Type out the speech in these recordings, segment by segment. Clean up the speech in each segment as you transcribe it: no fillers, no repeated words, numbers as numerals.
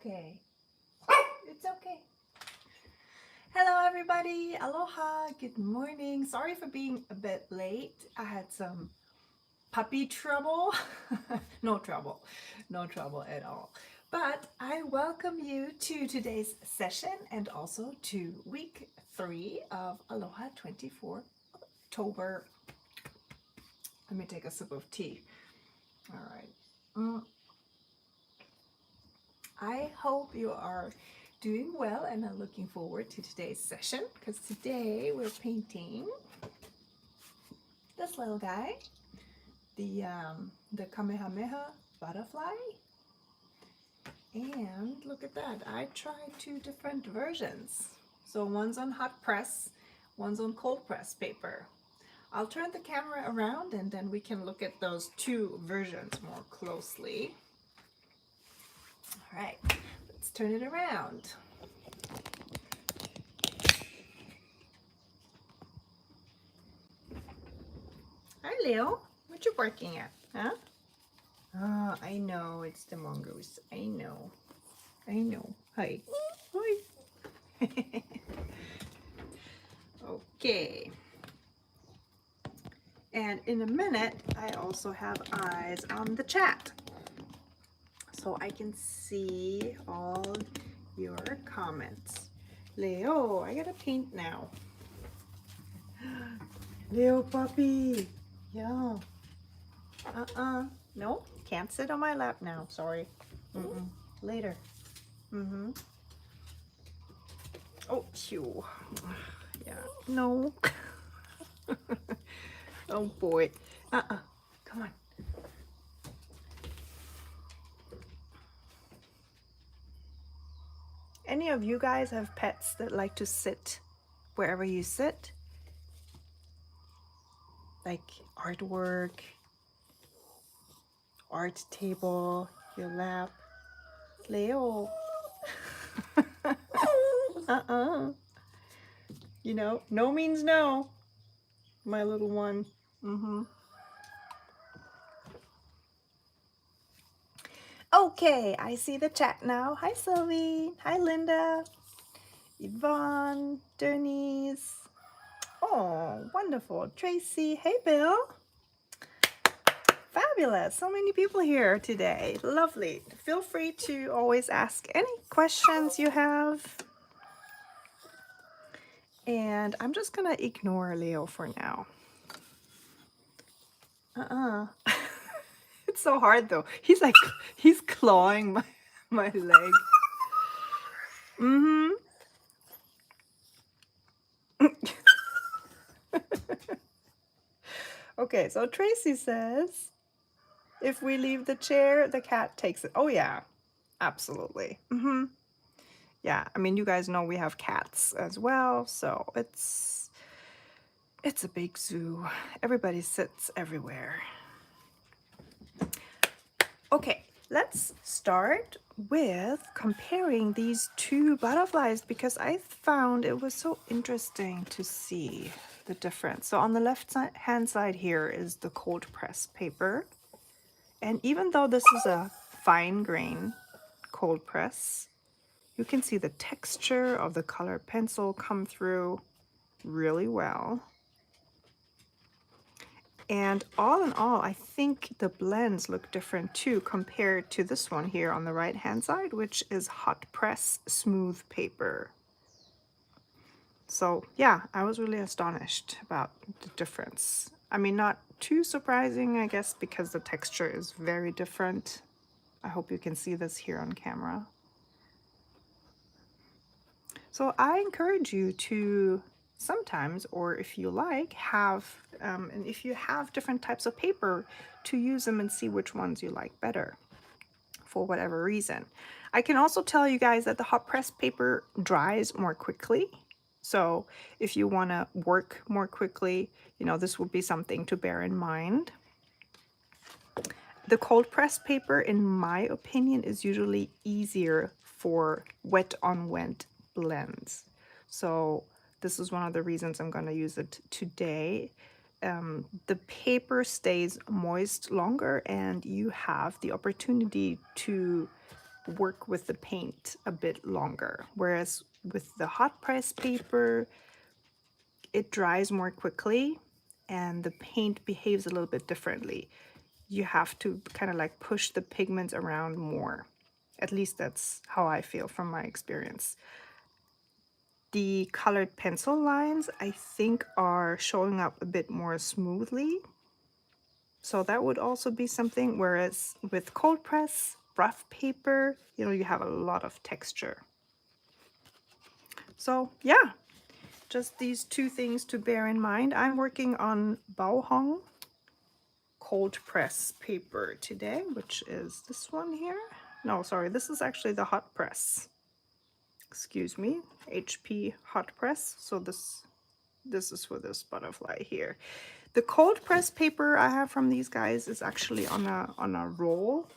okay. It's okay. Hello everybody. Aloha. Good morning. Sorry for being a bit late. I had some puppy trouble. No trouble. No trouble at all. But I welcome you to today's session and also to week 3 of Aloha 24 October. Let me take a sip of tea. All right. I hope you are doing well and are looking forward to today's session because today we're painting this little guy, the Kamehameha butterfly. And look at that, I tried 2 different versions. So one's on hot press, one's on cold press paper. I'll turn the camera around and then we can look at those 2 versions more closely. All right, let's turn it around. Hi, Leo. What you working at, huh? Oh, I know, it's the mongoose. I know. I know. Hi. Hi. Okay. And in a minute, I also have eyes on the chat. So I can see all your comments. Leo, I gotta paint now. Leo puppy. Yeah. No, can't sit on my lap now. Sorry. Later. Oh, phew. Yeah. No. Oh boy. Come on. Any of you guys have pets that like to sit wherever you sit? Like artwork, art table, your lap. Leo. You know, no means no, my little one. Okay, I see the chat now. Hi, Sylvie. Hi, Linda. Yvonne, Denise. Oh, wonderful. Tracy. Hey, Bill. Fabulous. So many people here today. Lovely. Feel free to always ask any questions you have. And I'm just going to ignore Leo for now. It's so hard though. He's clawing my leg. Okay, so Tracy says, if we leave the chair, the cat takes it. Oh yeah, absolutely. Yeah, I mean, you guys know we have cats as well, so it's a big zoo. Everybody sits everywhere. Okay, let's start with comparing these 2 butterflies because I found it was so interesting to see the difference. So on the left hand side here is the cold press paper. And even though this is a fine grain cold press, you can see the texture of the colored pencil come through really well. And all in all, I think the blends look different too compared to this one here on the right hand side, which is hot press smooth paper. So yeah, I was really astonished about the difference. I mean, not too surprising, I guess, because the texture is very different. I hope you can see this here on camera. So I encourage you to sometimes, or if you like, have, and if you have different types of paper, to use them and see which ones you like better for whatever reason. I can also tell you guys that the hot press paper dries more quickly. So if you want to work more quickly, you know, this would be something to bear in mind. The cold press paper, in my opinion, is usually easier for wet on wet blends. So this is one of the reasons I'm going to use it today. The paper stays moist longer and you have the opportunity to work with the paint a bit longer. Whereas with the hot press paper, it dries more quickly and the paint behaves a little bit differently. You have to kind of like push the pigments around more. At least that's how I feel from my experience. The colored pencil lines, I think, are showing up a bit more smoothly. So that would also be something, whereas with cold press, rough paper, you know, you have a lot of texture. So yeah, just these two things to bear in mind. I'm working on Baohong cold press paper today, which is this one here. No, sorry, this is actually the hot press. Excuse me, HP hot press. So this is for this butterfly here. The cold press paper I have from these guys is actually on a roll,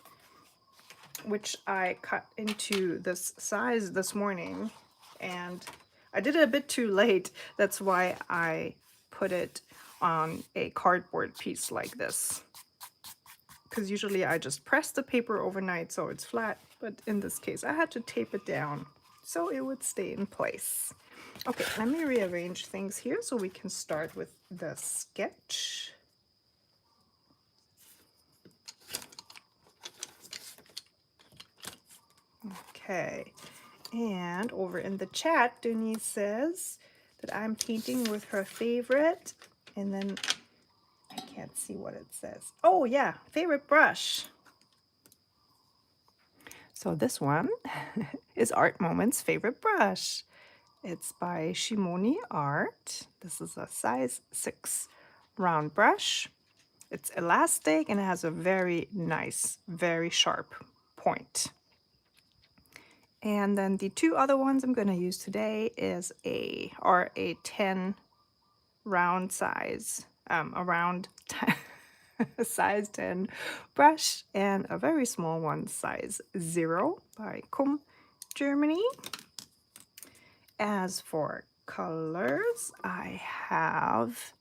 which I cut into this size this morning, and I did it a bit too late. That's why I put it on a cardboard piece like this, because usually I just press the paper overnight so it's flat, but in this case I had to tape it down so it would stay in place. Okay, let me rearrange things here so we can start with the sketch. Okay, and over in the chat, Denise says that I'm painting with her favorite, and then I can't see what it says. Oh yeah, favorite brush. So this one is Art Moment's favorite brush. It's by Schimoni Art. This is a size 6 round brush. It's elastic and it has a very nice, very sharp point. And then the two other ones I'm going to use today are a 10 round size, a round size 10 brush, and a very small one, size 0 by Kum, Germany. As for colors, I have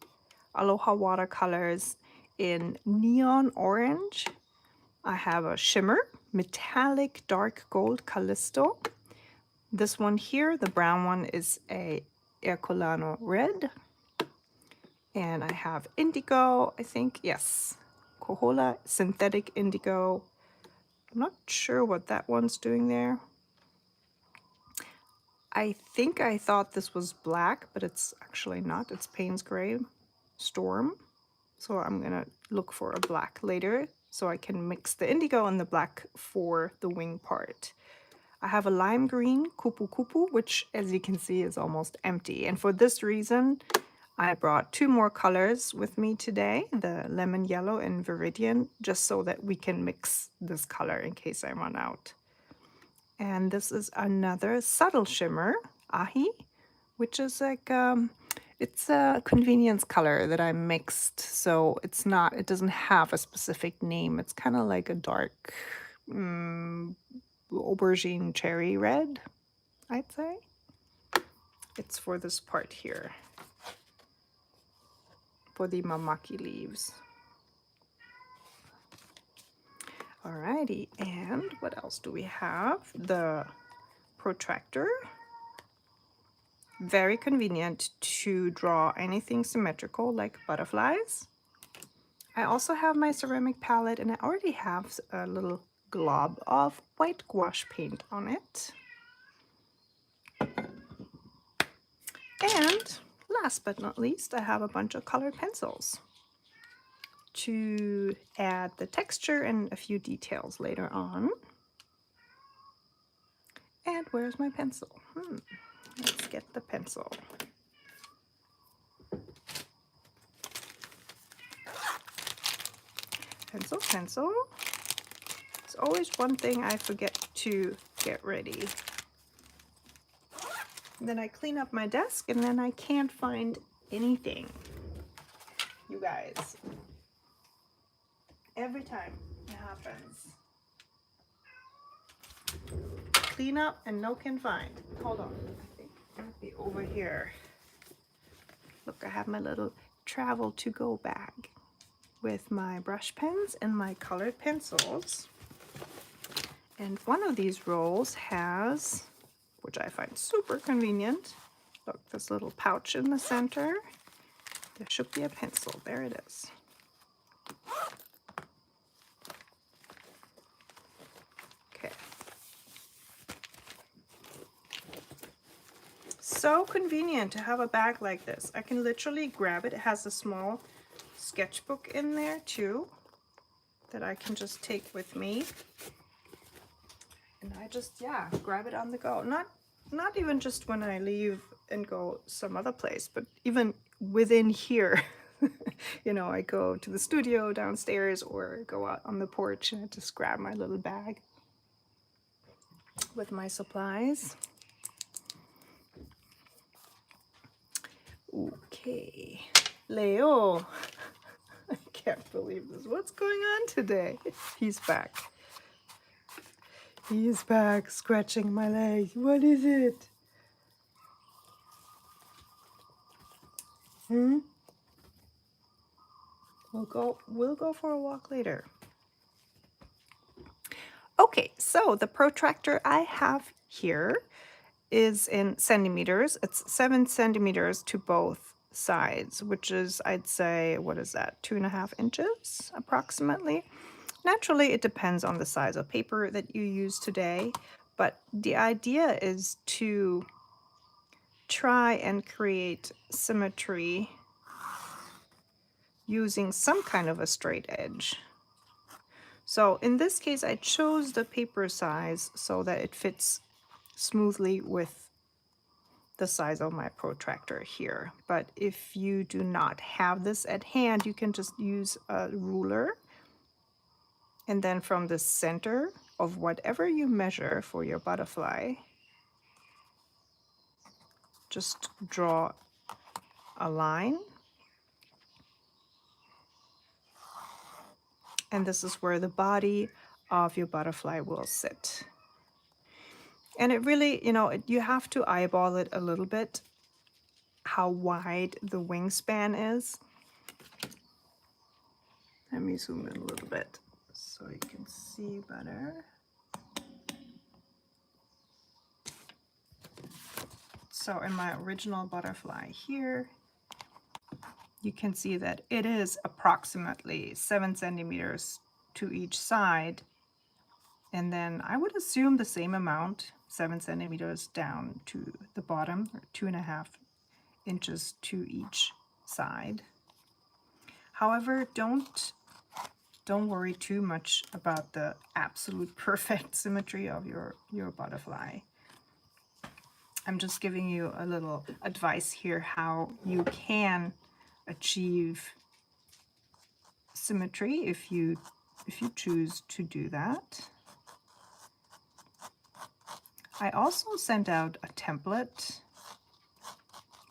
Aloha Watercolors in neon orange. I have a shimmer, metallic dark gold Callisto. This one here, the brown one, is a Ercolano red. And I have indigo, I think, yes. Kohola synthetic indigo. I'm not sure what that one's doing there. I think I thought this was black, but it's actually not. It's Payne's Gray Storm. So I'm gonna look for a black later so I can mix the indigo and the black for the wing part. I have a lime green Kupukupu, which as you can see is almost empty. And for this reason, I brought two more colors with me today, the lemon yellow and Viridian, just so that we can mix this color in case I run out. And this is another subtle shimmer, Ahi, which is like, it's a convenience color that I mixed. So it doesn't have a specific name. It's kind of like a dark aubergine cherry red, I'd say. It's for this part here, for the mamaki leaves. Alrighty, and what else do we have? The protractor. Very convenient to draw anything symmetrical like butterflies. I also have my ceramic palette, and I already have a little glob of white gouache paint on it. And last but not least, I have a bunch of colored pencils to add the texture and a few details later on. And where's my pencil? Let's get the pencil. Pencil, pencil. It's always one thing I forget to get ready. Then I clean up my desk and then I can't find anything. You guys. Every time it happens. Clean up and no can find. Hold on. I think it might be over here. Look, I have my little travel to go bag with my brush pens and my colored pencils. And one of these rolls has, which I find super convenient, look, this little pouch in the center. There should be a pencil. There it is. Okay. So convenient to have a bag like this. I can literally grab it. It has a small sketchbook in there too that I can just take with me. And I just, yeah, grab it on the go. Not even just when I leave and go some other place, but even within here. You know, I go to the studio downstairs or go out on the porch and I just grab my little bag with my supplies. Okay, Leo. I can't believe this. What's going on today? He's back. He's back scratching my leg. What is it? We'll go for a walk later. Okay, so the protractor I have here is in centimeters. It's 7 centimeters to both sides, which is, I'd say, what is that, 2.5 inches approximately. Naturally, it depends on the size of paper that you use today, but the idea is to try and create symmetry using some kind of a straight edge. So in this case, I chose the paper size so that it fits smoothly with the size of my protractor here. But if you do not have this at hand, you can just use a ruler. And then from the center of whatever you measure for your butterfly, just draw a line. And this is where the body of your butterfly will sit. And it really, you know, you have to eyeball it a little bit, how wide the wingspan is. Let me zoom in a little bit so you can see better. So in my original butterfly here, you can see that it is approximately 7 centimeters to each side. And then I would assume the same amount, 7 centimeters down to the bottom, or 2.5 inches to each side. However, don't worry too much about the absolute perfect symmetry of your butterfly. I'm just giving you a little advice here how you can achieve symmetry if you choose to do that. I also sent out a template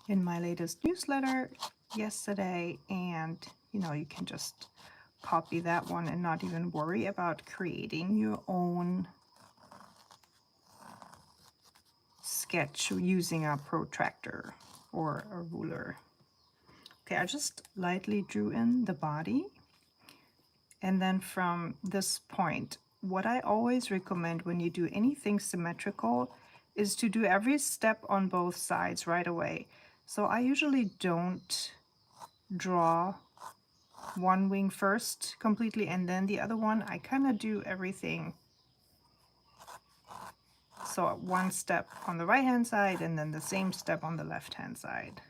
in my latest newsletter yesterday, and you know, you can just copy that one and not even worry about creating your own sketch using a protractor or a ruler. Okay, I just lightly drew in the body, and then from this point, what I always recommend when you do anything symmetrical is to do every step on both sides right away. So I usually don't draw one wing first completely and then the other one. I kind of do everything. So one step on the right hand side and then the same step on the left hand side.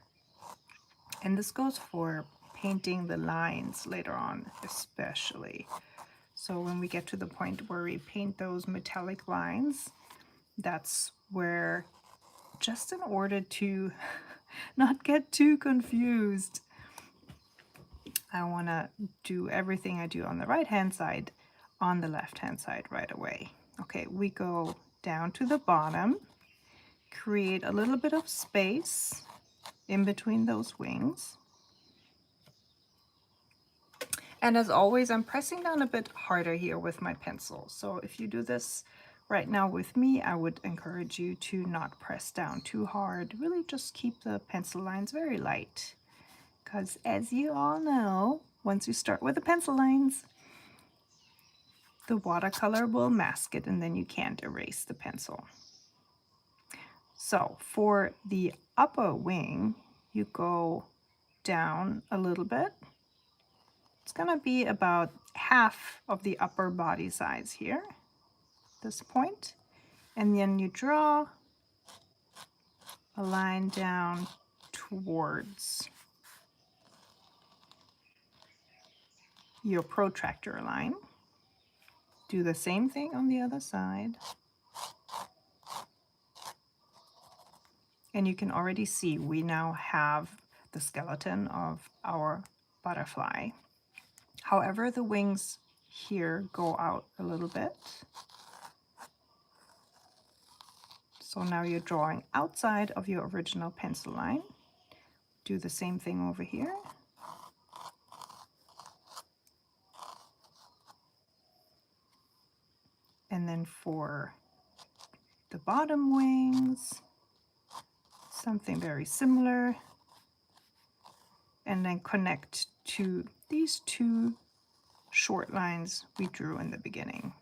And this goes for painting the lines later on especially. So when we get to the point where we paint those metallic lines, that's where, just in order to not get too confused, I want to do everything I do on the right hand side on the left hand side right away. Okay, we go down to the bottom, create a little bit of space in between those wings. And as always, I'm pressing down a bit harder here with my pencil. So if you do this right now with me, I would encourage you to not press down too hard. Really just keep the pencil lines very light. Because as you all know, once you start with the pencil lines, the watercolor will mask it and then you can't erase the pencil. So for the upper wing, you go down a little bit. It's gonna be about half of the upper body size here, this point. And then you draw a line down towards your protractor line. Do the same thing on the other side. And you can already see we now have the skeleton of our butterfly. However, the wings here go out a little bit. So now you're drawing outside of your original pencil line. Do the same thing over here. And then for the bottom wings, something very similar. And then connect to these two short lines we drew in the beginning.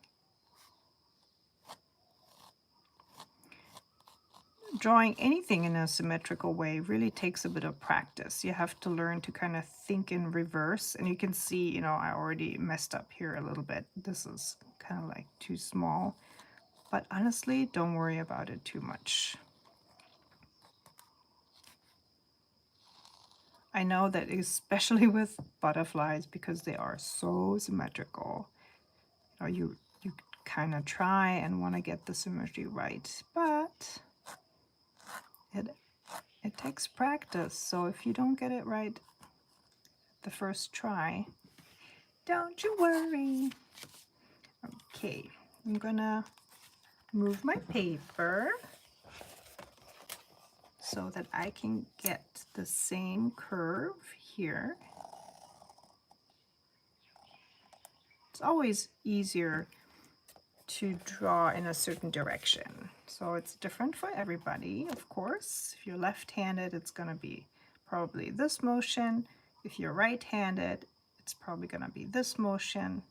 Drawing anything in a symmetrical way really takes a bit of practice. You have to learn to kind of think in reverse. And you can see, you know, I already messed up here a little bit. This is kind of like too small. But honestly, don't worry about it too much. I know that especially with butterflies, because they are so symmetrical, you kind of try and want to get the symmetry right, but it takes practice. So if you don't get it right the first try, don't you worry. Okay, I'm gonna move my paper so that I can get the same curve here. It's always easier to draw in a certain direction. So it's different for everybody, of course. If you're left-handed, it's gonna be probably this motion. If you're right-handed, it's probably gonna be this motion.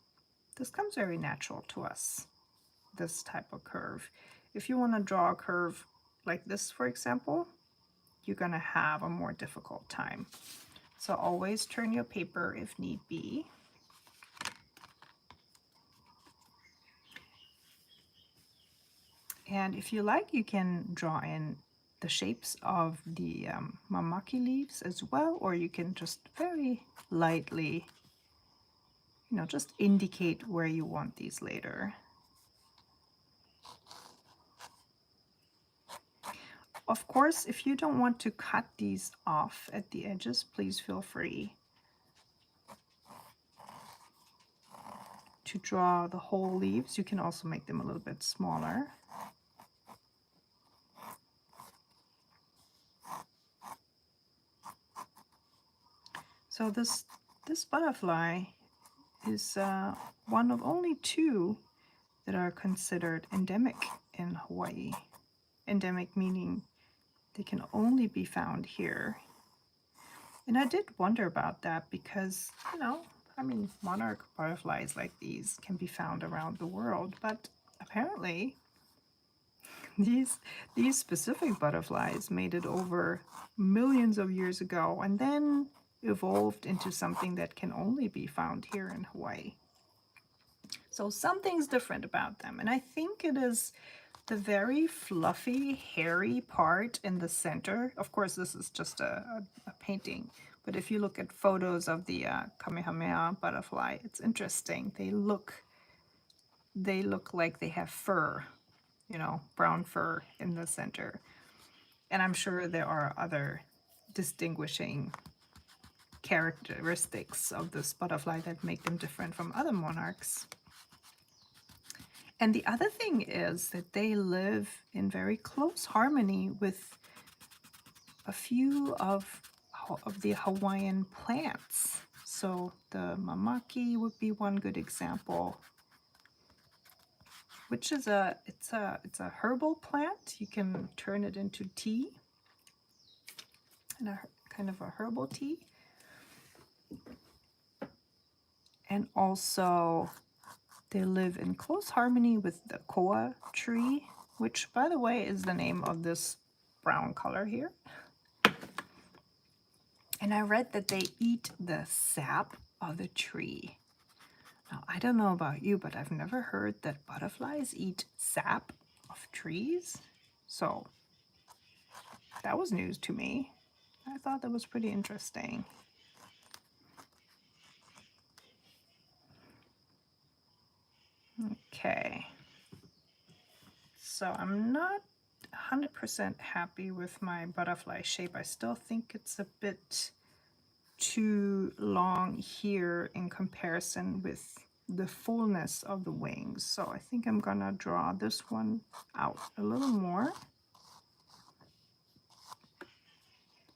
This comes very natural to us, this type of curve. If you wanna draw a curve like this, for example, you're gonna have a more difficult time. So always turn your paper if need be. And if you like, you can draw in the shapes of the mamaki leaves as well, or you can just very lightly, you know, just indicate where you want these later. Of course, if you don't want to cut these off at the edges, please feel free to draw the whole leaves. You can also make them a little bit smaller. So this butterfly is one of only two that are considered endemic in Hawaii. Endemic meaning they can only be found here. And I did wonder about that because, you know, I mean, monarch butterflies like these can be found around the world, but apparently these specific butterflies made it over millions of years ago and then evolved into something that can only be found here in Hawaii. So something's different about them, and I think it is the very fluffy, hairy part in the center. Of course, this is just a painting, but if you look at photos of the Kamehameha butterfly, it's interesting. They look like they have fur, you know, brown fur in the center. And I'm sure there are other distinguishing characteristics of this butterfly that make them different from other monarchs. And the other thing is that they live in very close harmony with a few of the Hawaiian plants. So the mamaki would be one good example, which is it's a herbal plant. You can turn it into tea, and a kind of a herbal tea. And also They live in close harmony with the koa tree, which, by the way, is the name of this brown color here. And I read that they eat the sap of the tree. Now, I don't know about you, but I've never heard that butterflies eat sap of trees. So that was news to me. I thought that was pretty interesting. Okay. So I'm not 100% happy with my butterfly shape. I still think it's a bit too long here in comparison with the fullness of the wings. So I think I'm gonna draw this one out a little more.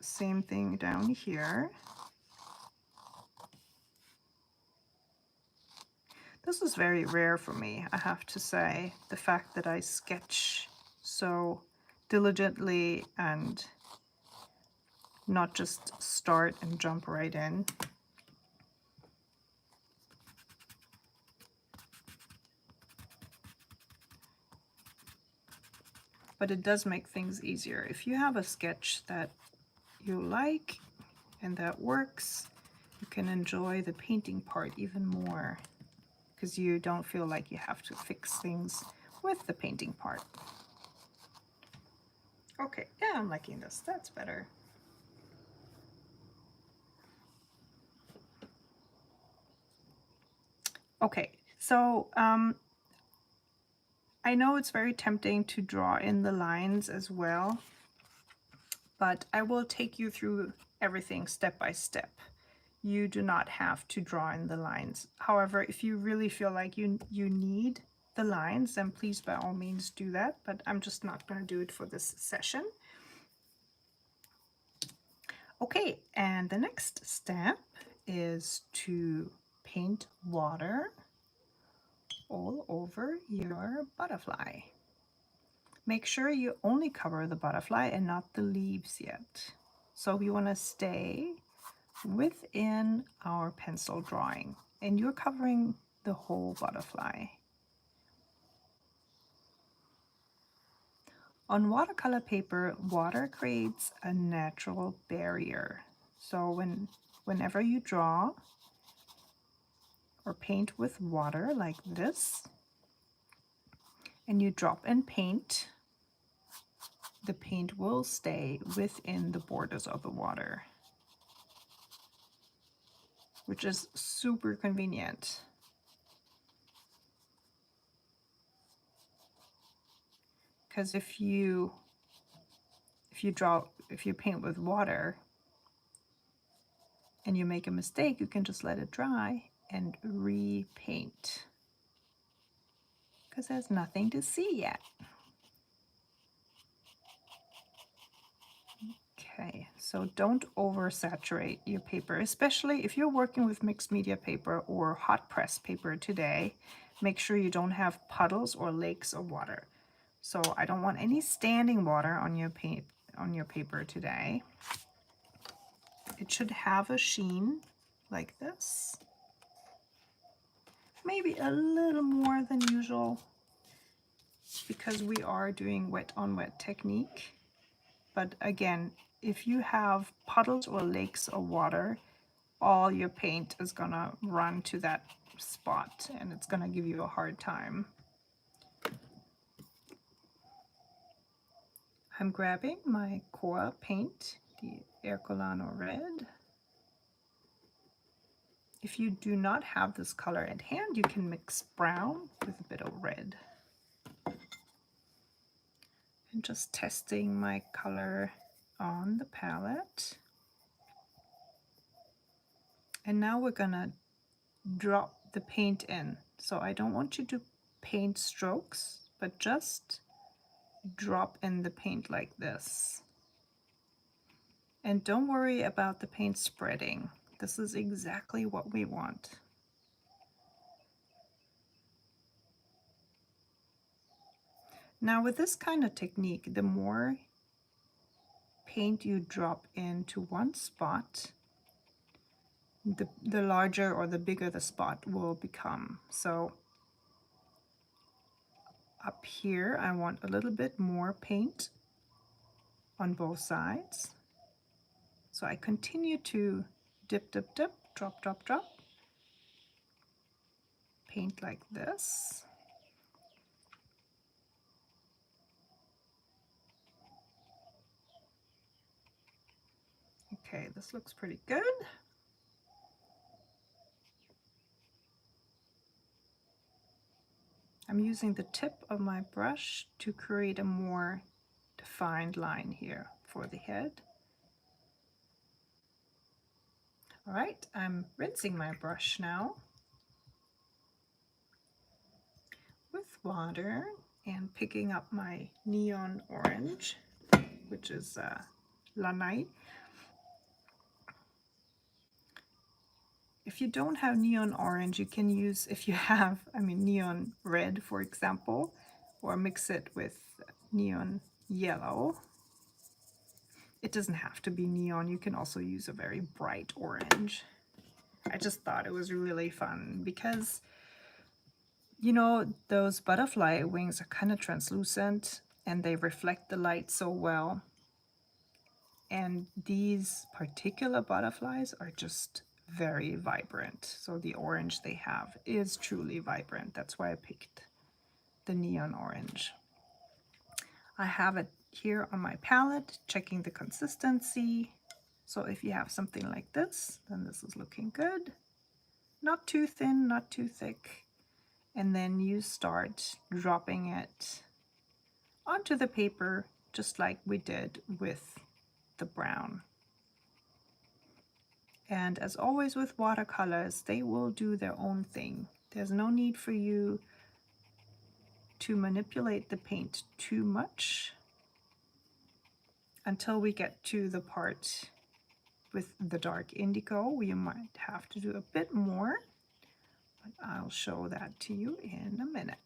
Same thing down here. This is very rare for me, I have to say. The fact that I sketch so diligently and not just start and jump right in. But it does make things easier. If you have a sketch that you like and that works, you can enjoy the painting part even more because you don't feel like you have to fix things with the painting part. Okay, yeah, I'm liking this. That's better. Okay, so I know it's very tempting to draw in the lines as well, but I will take you through everything step by step. You do not have to draw in the lines. However, if you really feel like you need the lines, then please by all means do that, but I'm just not going to do it for this session. Okay, and the next step is to paint water all over your butterfly. Make sure you only cover the butterfly and not the leaves yet. So we want to stay within our pencil drawing, and you're covering the whole butterfly. On watercolor paper, water creates a natural barrier. So whenever you draw or paint with water like this, and you drop in paint, the paint will stay within the borders of the water, which is super convenient. Because if you paint with water and you make a mistake, you can just let it dry and repaint, because there's nothing to see yet. Okay, so don't oversaturate your paper, especially if you're working with mixed media paper or hot press paper today. Make sure you don't have puddles or lakes of water. So I don't want any standing water on your paper today. It should have a sheen like this. Maybe a little more than usual because we are doing wet on wet technique. But again, if you have puddles or lakes of water, all your paint is gonna run to that spot and it's gonna give you a hard time. I'm grabbing my Koa paint, the Ercolano red. If you do not have this color at hand, you can mix brown with a bit of red. And just testing my color on the palette. And now we're gonna drop the paint in. So I don't want you to paint strokes, but just drop in the paint like this. And don't worry about the paint spreading. This is exactly what we want. Now with this kind of technique, the more paint you drop into one spot, the larger or the bigger the spot will become. So up here I want a little bit more paint on both sides. So I continue to dip, dip, dip, drop, drop, drop, paint like this. Okay, this looks pretty good. I'm using the tip of my brush to create a more defined line here for the head. All right, I'm rinsing my brush now with water and picking up my neon orange, which is Lanai. If you don't have neon orange, you can use, if you have, neon red, for example, or mix it with neon yellow. It doesn't have to be neon. You can also use a very bright orange. I just thought it was really fun because, you know, those butterfly wings are kind of translucent and they reflect the light so well. And these particular butterflies are just very vibrant. So the orange they have is truly vibrant. That's why I picked the neon orange. I have it here on my palette, checking the consistency. So if you have something like this, then this is looking good. Not too thin, not too thick. And then you start dropping it onto the paper, just like we did with the brown. And as always with watercolors, they will do their own thing. There's no need for you to manipulate the paint too much until we get to the part with the dark indigo. We might have to do a bit more, but I'll show that to you in a minute.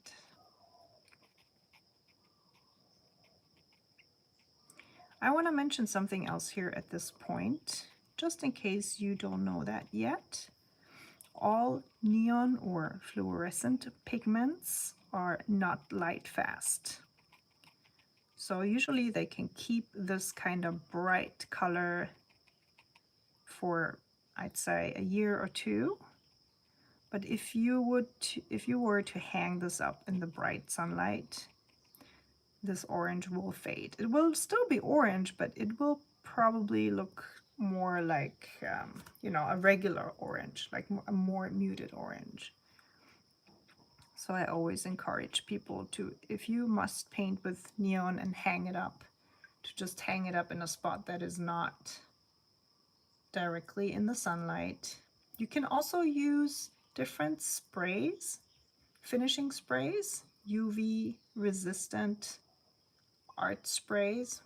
I want to mention something else here at this point, just in case you don't know that yet. All neon or fluorescent pigments are not light fast. So usually they can keep this kind of bright color for, I'd say, a year or two. But if you were to hang this up in the bright sunlight, this orange will fade. It will still be orange, but it will probably look more like, you know, a regular orange, like a more muted orange. So I always encourage people to, if you must paint with neon and hang it up, to just hang it up in a spot that is not directly in the sunlight. You can also use different sprays, finishing sprays, UV resistant art sprays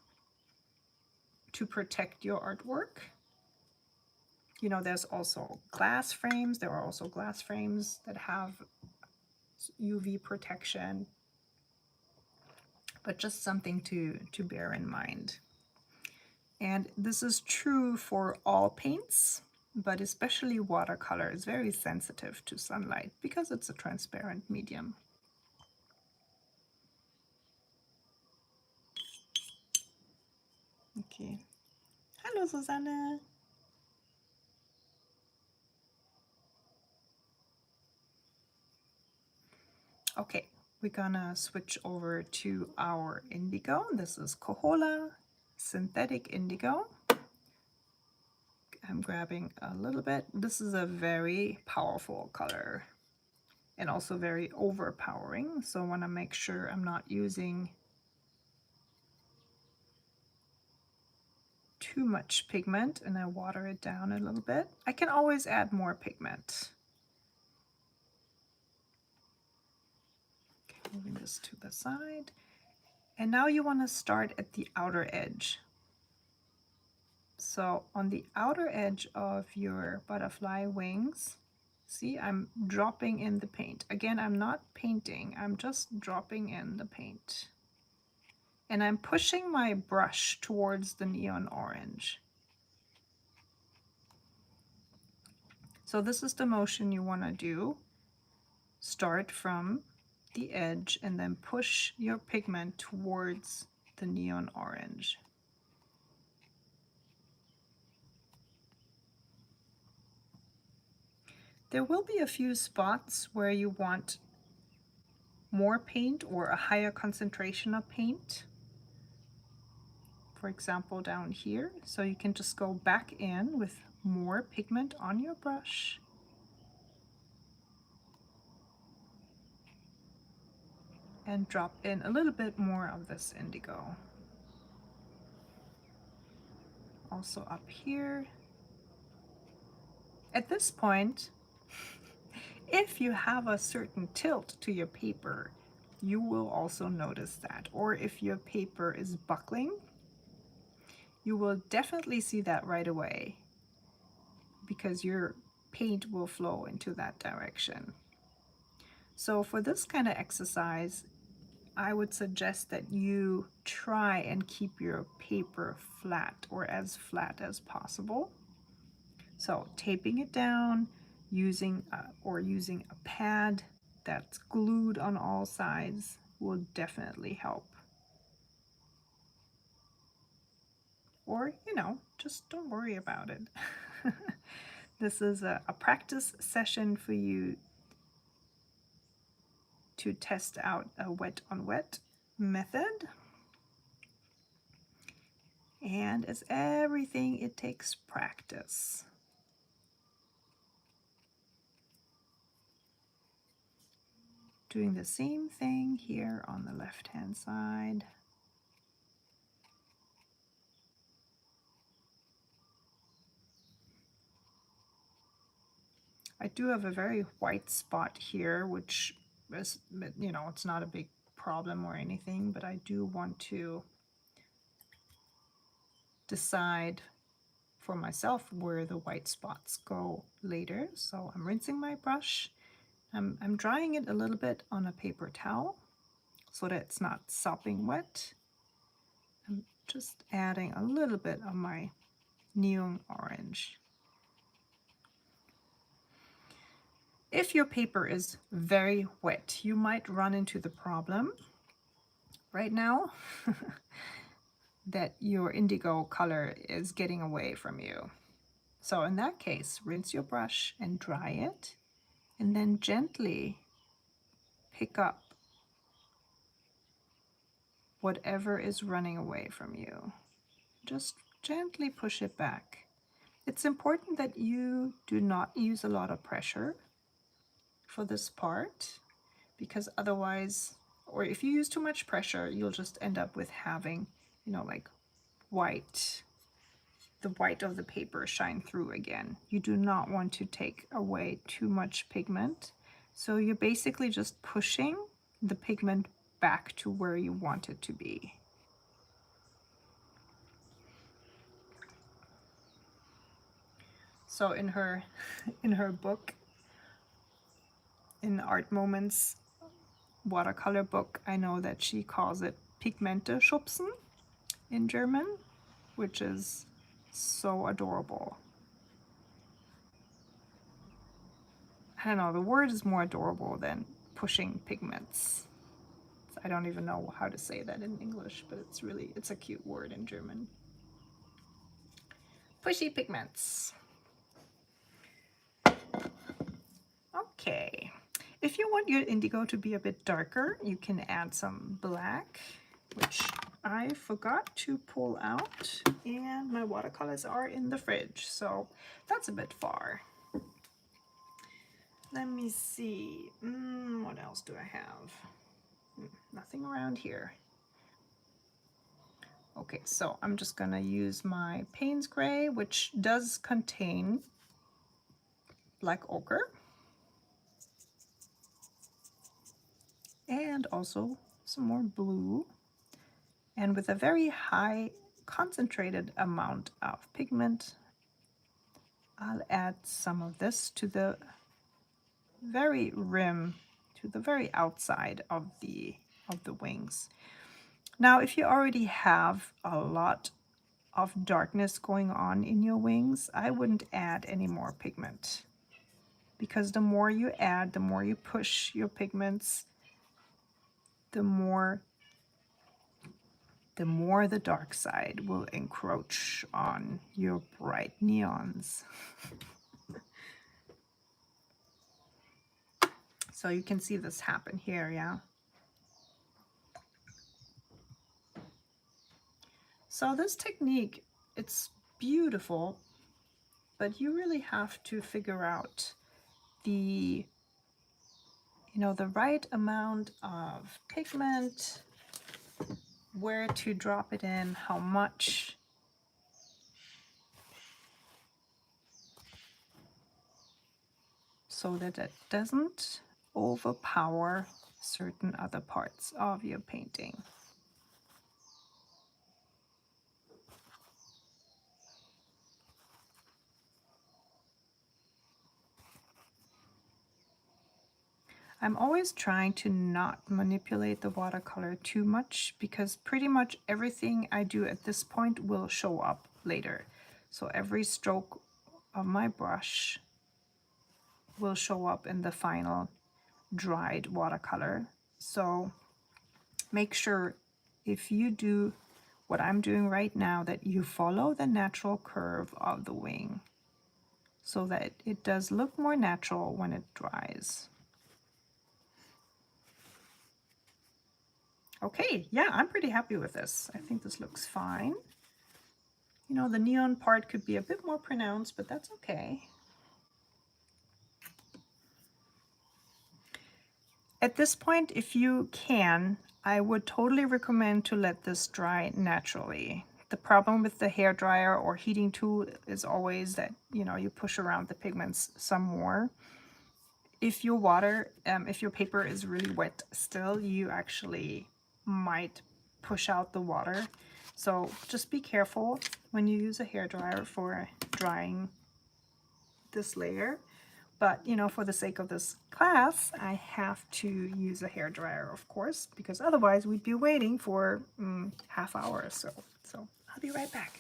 to protect your artwork. You know, there's also glass frames. There are also glass frames that have UV protection, but just something to bear in mind. And this is true for all paints, but especially watercolor is very sensitive to sunlight because it's a transparent medium. Okay. Hello, Susanne. Okay, we're gonna switch over to our indigo. This is Kohola synthetic indigo. I'm grabbing a little bit. This is a very powerful color and also very overpowering. So I want to make sure I'm not using too much pigment, and I water it down a little bit. I can always add more pigment. Okay, moving this to the side. And now you want to start at the outer edge. So on the outer edge of your butterfly wings, see, I'm dropping in the paint. Again, I'm not painting, I'm just dropping in the paint. And I'm pushing my brush towards the neon orange. So this is the motion you want to do. Start from the edge and then push your pigment towards the neon orange. There will be a few spots where you want more paint or a higher concentration of paint. For example, down here. So you can just go back in with more pigment on your brush. And drop in a little bit more of this indigo. Also up here. At this point, if you have a certain tilt to your paper, you will also notice that. Or if your paper is buckling, you will definitely see that right away because your paint will flow into that direction. So for this kind of exercise, I would suggest that you try and keep your paper flat or as flat as possible. So taping it down, using a pad that's glued on all sides will definitely help. Or, you know, just don't worry about it. This is a practice session for you to test out a wet on wet method. And as everything, it takes practice. Doing the same thing here on the left-hand side. I do have a very white spot here, which is, you know, it's not a big problem or anything, but I do want to decide for myself where the white spots go later. So I'm rinsing my brush. I'm drying it a little bit on a paper towel so that it's not sopping wet. I'm just adding a little bit of my neon orange. If your paper is very wet, you might run into the problem right now that your indigo color is getting away from you. So in that case, rinse your brush and dry it, and then gently pick up whatever is running away from you. Just gently push it back. It's important that you do not use a lot of pressure for this part, because otherwise, or if you use too much pressure, you'll just end up with having, you know, like the white of the paper shine through again. You do not want to take away too much pigment. So you're basically just pushing the pigment back to where you want it to be. So in her book, in Art Moments watercolor book, I know that she calls it Pigmente schubsen in German, which is so adorable. I don't know, the word is more adorable than pushing pigments. I don't even know how to say that in English, but it's a cute word in German. Pushy pigments. Okay. If you want your indigo to be a bit darker, you can add some black, which I forgot to pull out, and my watercolors are in the fridge, so that's a bit far. Let me see. What else do I have? Nothing around here. Okay, so I'm just gonna use my Payne's Gray, which does contain black ochre. And also some more blue, and with a very high concentrated amount of pigment, I'll add some of this to the very rim, to the very outside of the wings. Now, if you already have a lot of darkness going on in your wings, I wouldn't add any more pigment, because the more you add, the more you push your pigments, the more the dark side will encroach on your bright neons. So you can see this happen here, yeah? So this technique, it's beautiful, but you really have to figure out the, the right amount of pigment, where to drop it in, how much. So that it doesn't overpower certain other parts of your painting. I'm always trying to not manipulate the watercolor too much, because pretty much everything I do at this point will show up later. So every stroke of my brush will show up in the final dried watercolor. So make sure, if you do what I'm doing right now, that you follow the natural curve of the wing so that it does look more natural when it dries. Okay, yeah, I'm pretty happy with this. I think this looks fine. The neon part could be a bit more pronounced, but that's okay. At this point, if you can, I would totally recommend to let this dry naturally. The problem with the hairdryer or heating tool is always that, you push around the pigments some more. If your paper is really wet still, you actually might push out the water. So just be careful when you use a hairdryer for drying this layer. But, for the sake of this class, I have to use a hairdryer, of course, because otherwise we'd be waiting for half hour or so. So I'll be right back.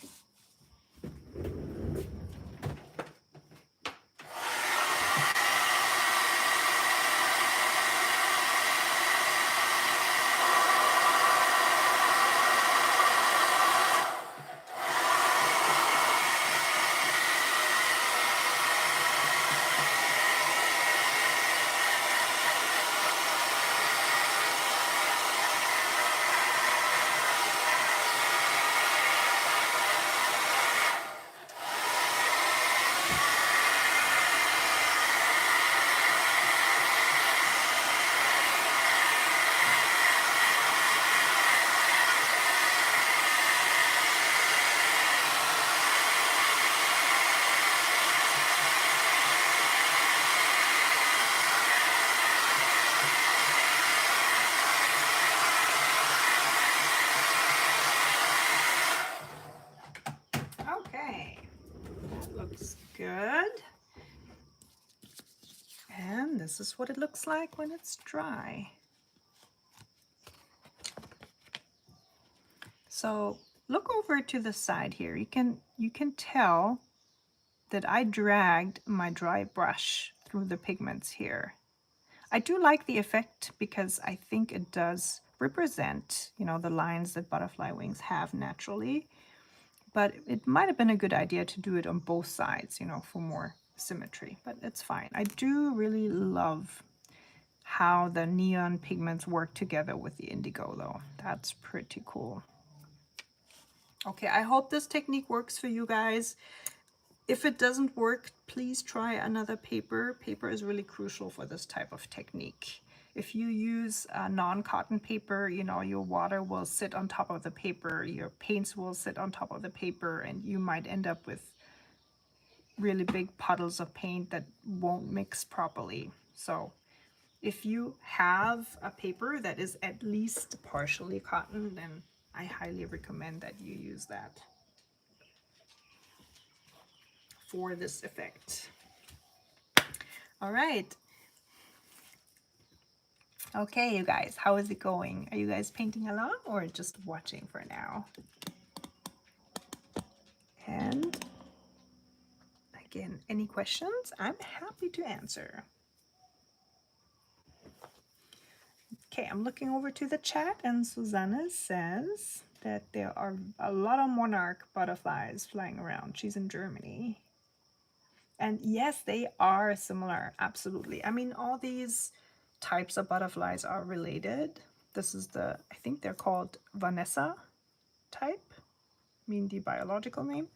Okay, that looks good. And this is what it looks like when it's dry. So look over to the side here. You can tell that I dragged my dry brush through the pigments here. I do like the effect because I think it does represent, the lines that butterfly wings have naturally. But it might have been a good idea to do it on both sides, for more symmetry, but it's fine. I do really love how the neon pigments work together with the indigo though. That's pretty cool. Okay, I hope this technique works for you guys. If it doesn't work, please try another paper. Paper is really crucial for this type of technique. If you use non-cotton paper, your water will sit on top of the paper, your paints will sit on top of the paper, and you might end up with really big puddles of paint that won't mix properly. So if you have a paper that is at least partially cotton, then I highly recommend that you use that for this effect. All right. Okay, you guys, how is it going? Are you guys painting along or just watching for now? And again, any questions? I'm happy to answer. Okay, I'm looking over to the chat, and Susanna says that there are a lot of monarch butterflies flying around. She's in Germany. And yes, they are similar, absolutely. I mean, all these types of butterflies are related. This is the, I think they're called Vanessa type, I mean the biological name.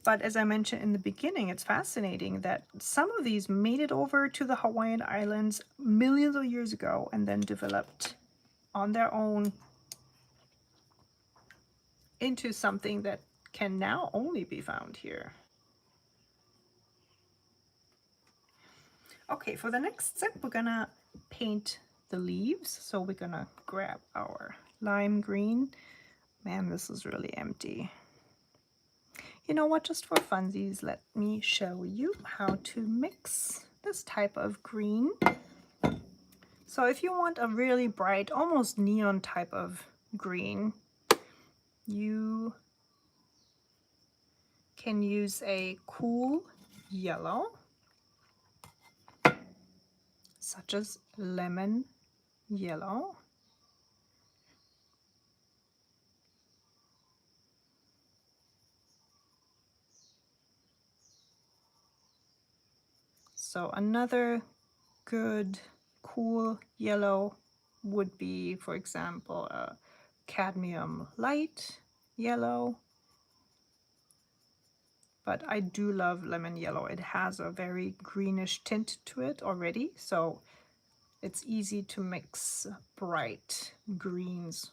But as I mentioned in the beginning, it's fascinating that some of these made it over to the Hawaiian Islands millions of years ago and then developed on their own into something that can now only be found here. Okay, for the next step, we're gonna paint the leaves. So we're gonna grab our lime green. Man, this is really empty. You know what, just for funsies, let me show you how to mix this type of green. So if you want a really bright, almost neon type of green, you can use a cool yellow, such as lemon yellow. So another good cool yellow would be, for example, a cadmium light yellow. But I do love lemon yellow. It has a very greenish tint to it already, so it's easy to mix bright greens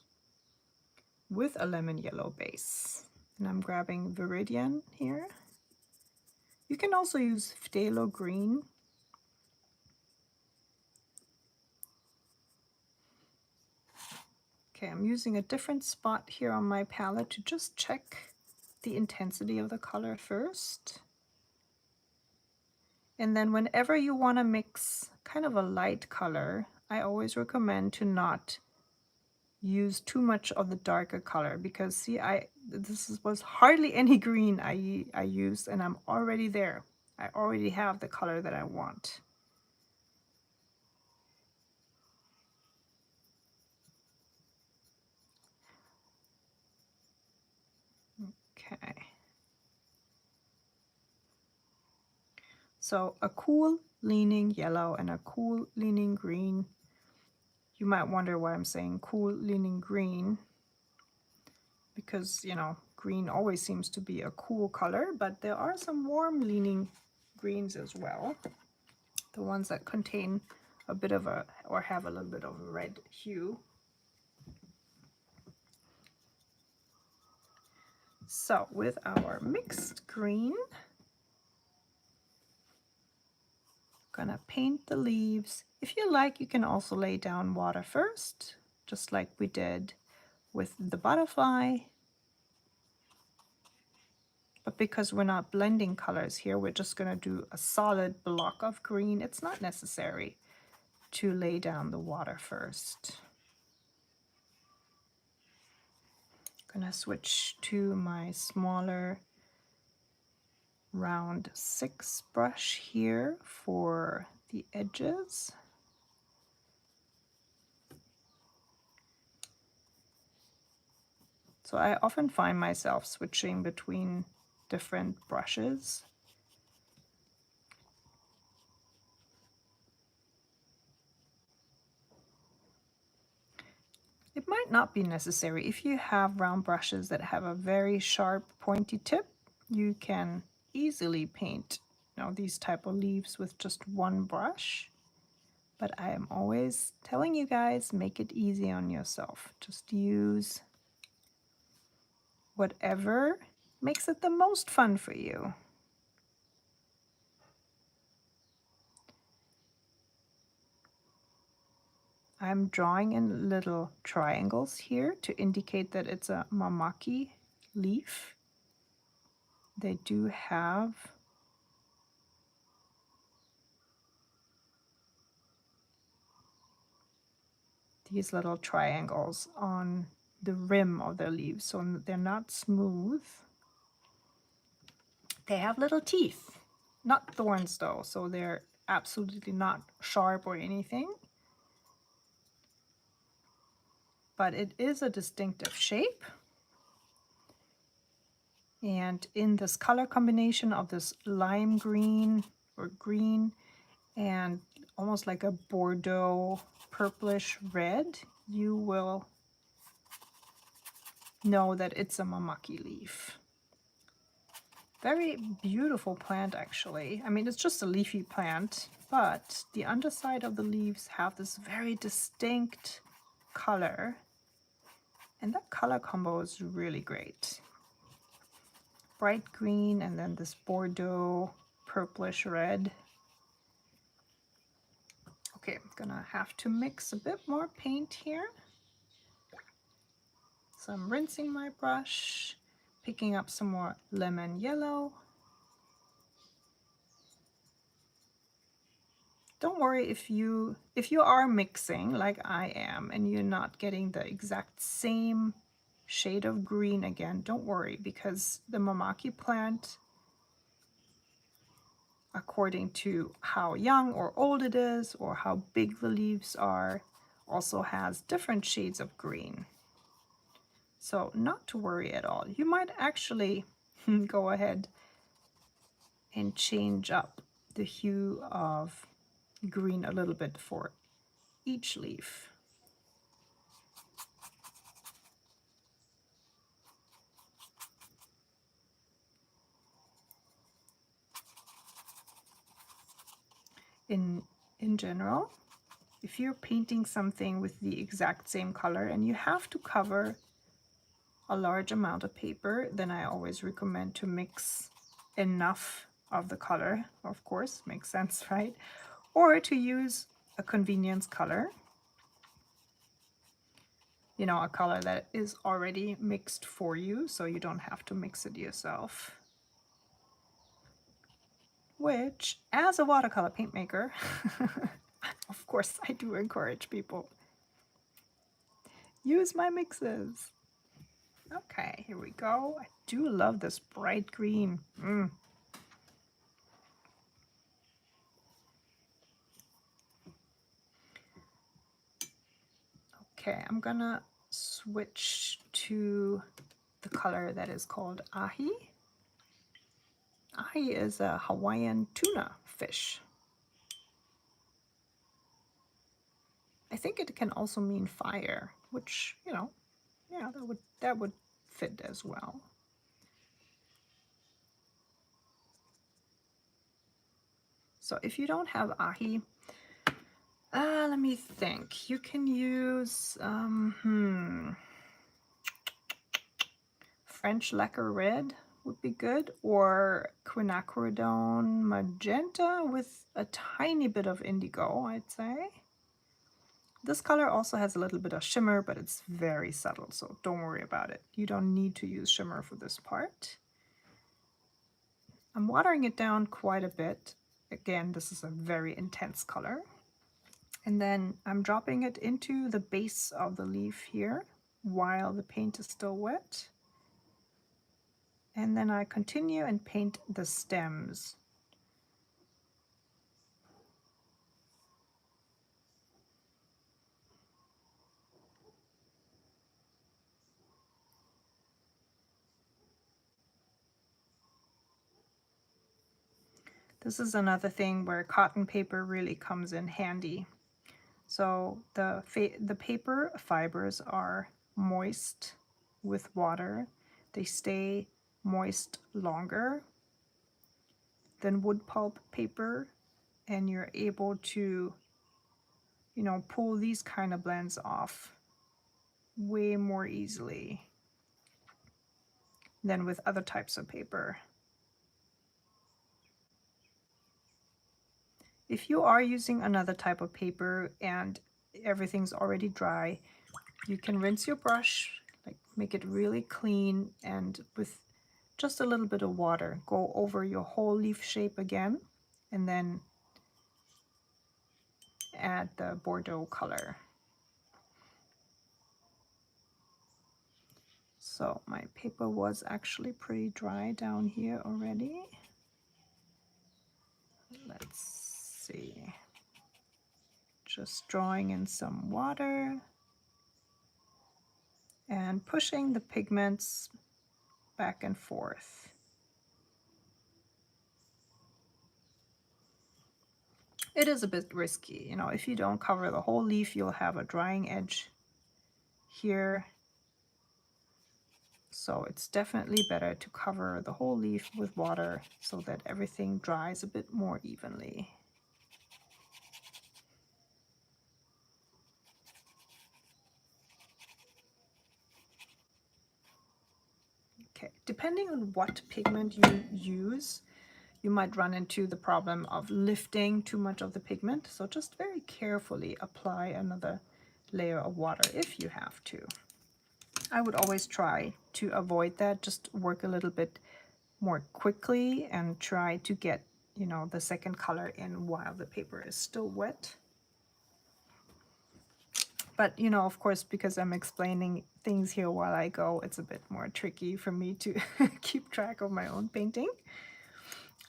with a lemon yellow base. And I'm grabbing Viridian here. You can also use phthalo green. Okay, I'm using a different spot here on my palette to just check the intensity of the color first. And then whenever you want to mix kind of a light color, I always recommend to not use too much of the darker color, because see, was hardly any green I used, and I'm already there. I already have the color that I want. Okay. So a cool leaning yellow and a cool leaning green. You might wonder why I'm saying cool leaning green, because, you know, green always seems to be a cool color, but there are some warm leaning greens as well. The ones that contain a bit of a, or have a little bit of a red hue. So with our mixed green, gonna paint the leaves. If you like, you can also lay down water first, just like we did with the butterfly. But because we're not blending colors here, we're just gonna do a solid block of green. It's not necessary to lay down the water first. Gonna switch to my smaller round 6 brush here for the edges. So I often find myself switching between different brushes. It might not be necessary. If you have round brushes that have a very sharp pointy tip, you can easily paint, you know, these type of leaves with just one brush. But I am always telling you guys, make it easy on yourself. Just use whatever makes it the most fun for you. I'm drawing in little triangles here to indicate that it's a mamaki leaf. They do have these little triangles on the rim of their leaves, so they're not smooth. They have little teeth, not thorns though, so they're absolutely not sharp or anything, but it is a distinctive shape. And in this color combination of this lime green or green and almost like a Bordeaux purplish red, you will know that it's a mamaki leaf. Very beautiful plant, actually. I mean, it's just a leafy plant, but the underside of the leaves have this very distinct color, and that color combo is really great. Bright green and then this Bordeaux purplish red. Okay, I'm gonna have to mix a bit more paint here. So I'm rinsing my brush, picking up some more lemon yellow. Don't worry if you are mixing like I am and you're not getting the exact same shade of green again, don't worry, because the mamaki plant, according to how young or old it is or how big the leaves are, also has different shades of green. So not to worry at all. You might actually go ahead and change up the hue of green a little bit for each leaf. In general, if you're painting something with the exact same color and you have to cover a large amount of paper, then I always recommend to mix enough of the color, of course, makes sense, right? Or to use a convenience color, you know, a color that is already mixed for you, so you don't have to mix it yourself. Which, as a watercolor paint maker, of course I do encourage people. Use my mixes. Okay, here we go. I do love this bright green. Okay, I'm gonna switch to the color that is called ahi. Ahi is a Hawaiian tuna fish. I think it can also mean fire, which, you know, yeah, that would fit as well. So if you don't have ahi, let me think. You can use French lacquer red would be good, or quinacridone magenta with a tiny bit of indigo, I'd say. This color also has a little bit of shimmer, but it's very subtle, so don't worry about it. You don't need to use shimmer for this part. I'm watering it down quite a bit. Again, this is a very intense color. And then I'm dropping it into the base of the leaf here while the paint is still wet. And then I continue and paint the stems. This is another thing where cotton paper really comes in handy. So the paper fibers are moist with water. They stay moist longer than wood pulp paper, and you're able to, you know, pull these kind of blends off way more easily than with other types of paper. If you are using another type of paper and everything's already dry, you can rinse your brush, like make it really clean, and with just a little bit of water, go over your whole leaf shape again, and then add the Bordeaux color. So my paper was actually pretty dry down here already. Let's see. Just drawing in some water and pushing the pigments back and forth. It is a bit risky, you know, if you don't cover the whole leaf, you'll have a drying edge here. So it's definitely better to cover the whole leaf with water so that everything dries a bit more evenly. Okay, depending on what pigment you use, you might run into the problem of lifting too much of the pigment. So just very carefully apply another layer of water if you have to. I would always try to avoid that, just work a little bit more quickly and try to get, you know, the second color in while the paper is still wet. But, you know, of course, because I'm explaining things here while I go, it's a bit more tricky for me to keep track of my own painting.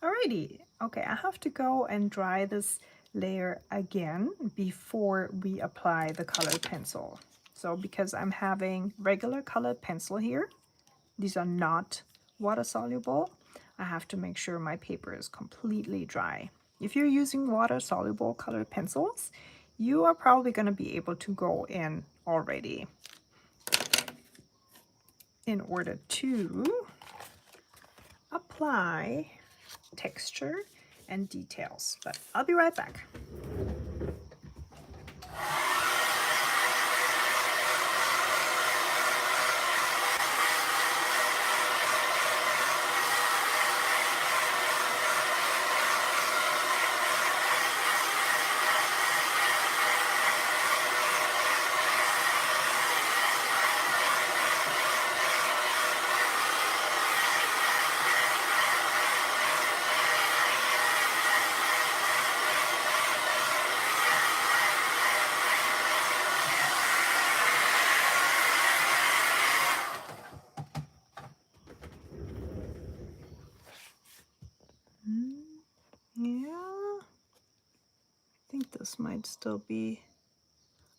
Alrighty, okay, I have to go and dry this layer again before we apply the colored pencil. So because I'm having regular colored pencil here, these are not water soluble, I have to make sure my paper is completely dry. If you're using water soluble colored pencils, you are probably going to be able to go in already in order to apply texture and details. But I'll be right back. Yeah, I think this might still be.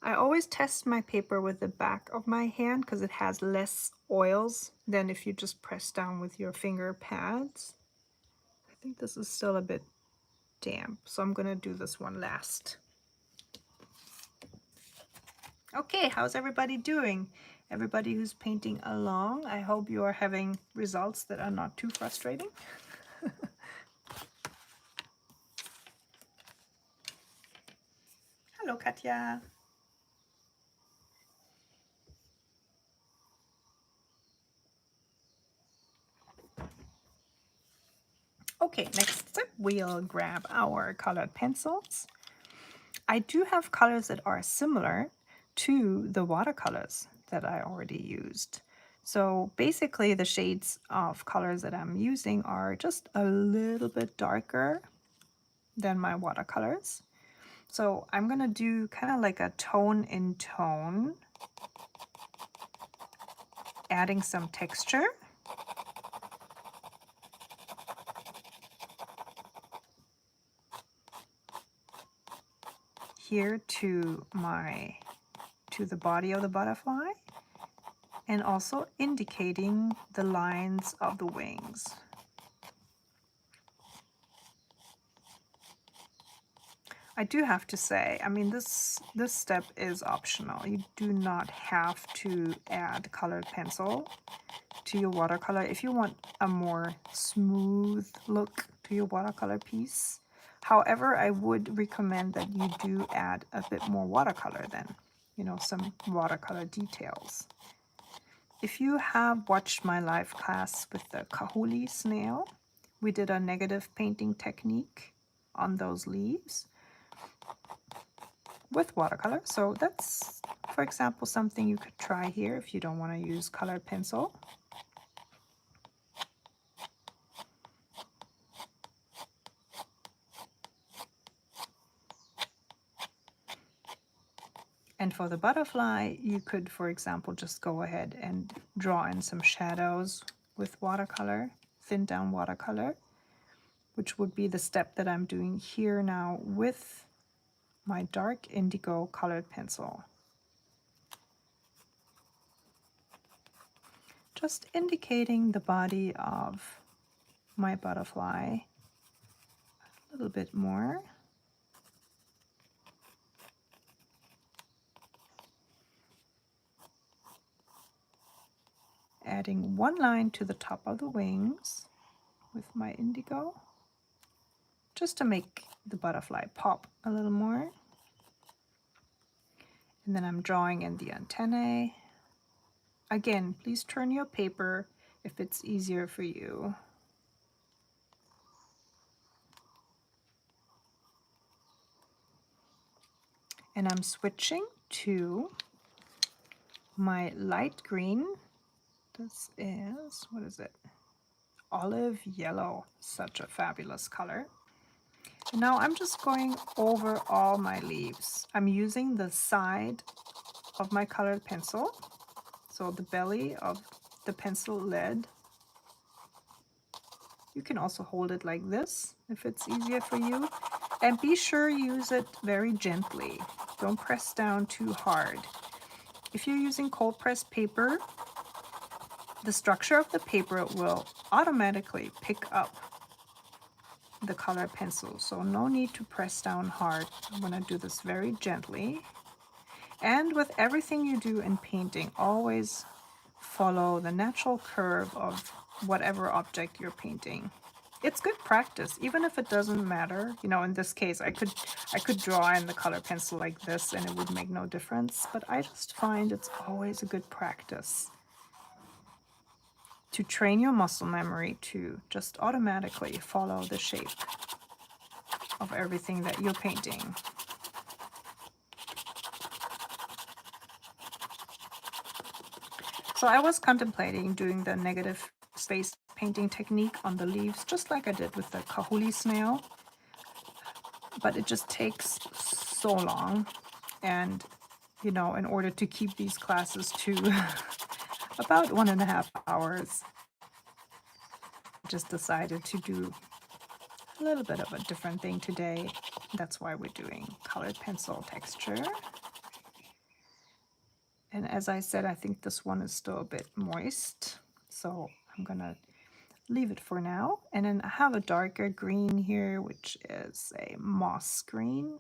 I always test my paper with the back of my hand because it has less oils than if you just press down with your finger pads. I think this is still a bit damp, so I'm gonna do this one last. Okay, how's everybody doing? Everybody who's painting along, I hope you are having results that are not too frustrating. Hello, Katja. Okay, next step, we'll grab our colored pencils. I do have colors that are similar to the watercolors that I already used. So basically the shades of colors that I'm using are just a little bit darker than my watercolors. So I'm gonna do kind of like a tone in tone, adding some texture. Here to the body of the butterfly, and also indicating the lines of the wings. I do have to say, I mean, this step is optional. You do not have to add colored pencil to your watercolor if you want a more smooth look to your watercolor piece. However, I would recommend that you do add a bit more watercolor then, you know, some watercolor details. If you have watched my live class with the Kohola snail, we did a negative painting technique on those leaves with watercolor. So that's, for example, something you could try here if you don't want to use colored pencil. And for the butterfly, you could, for example, just go ahead and draw in some shadows with watercolor, thin down watercolor. which would be the step that I'm doing here now with my dark indigo colored pencil. Just indicating the body of my butterfly a little bit more. Adding one line to the top of the wings with my indigo, just to make the butterfly pop a little more. And then I'm drawing in the antennae. Again, please turn your paper if it's easier for you. And I'm switching to my light green. This is, what is it? Olive yellow, such a fabulous color. And now I'm just going over all my leaves. I'm using the side of my colored pencil, so the belly of the pencil lead. You can also hold it like this if it's easier for you. And be sure you use it very gently. Don't press down too hard. If you're using cold pressed paper, the structure of the paper will automatically pick up the colored pencil, so no need to press down hard. I'm going to do this very gently. And with everything you do in painting, always follow the natural curve of whatever object you're painting. It's good practice, even if it doesn't matter. You know, in this case, I could draw in the color pencil like this and it would make no difference, but I just find it's always a good practice to train your muscle memory to just automatically follow the shape of everything that you're painting. So I was contemplating doing the negative space painting technique on the leaves, just like I did with the Kohola snail, but it just takes so long. And, you know, in order to keep these classes to about 1.5 hours, I just decided to do a little bit of a different thing today. That's why we're doing colored pencil texture. And as I said, I think this one is still a bit moist, so I'm gonna leave it for now. And then I have a darker green here, which is a moss green.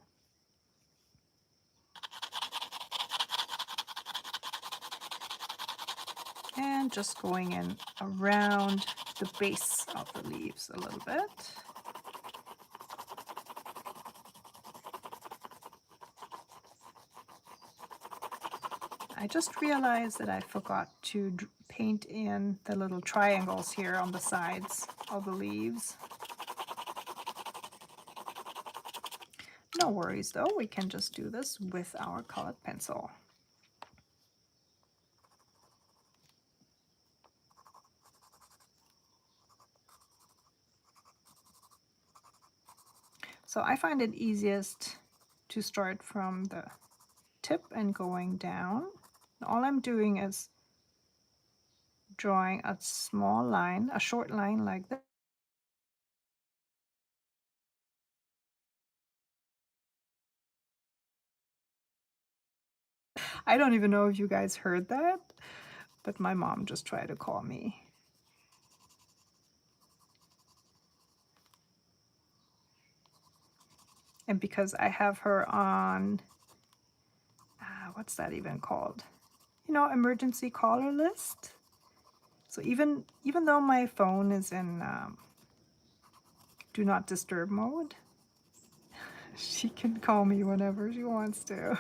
And just going in around the base of the leaves a little bit. I just realized that I forgot to paint in the little triangles here on the sides of the leaves. No worries though, we can just do this with our colored pencil. So I find it easiest to start from the tip and going down. All I'm doing is drawing a small line, a short line like this. I don't even know if you guys heard that, but my mom just tried to call me. And because I have her on, what's that even called? You know, emergency caller list. So even though my phone is in do not disturb mode, she can call me whenever she wants to.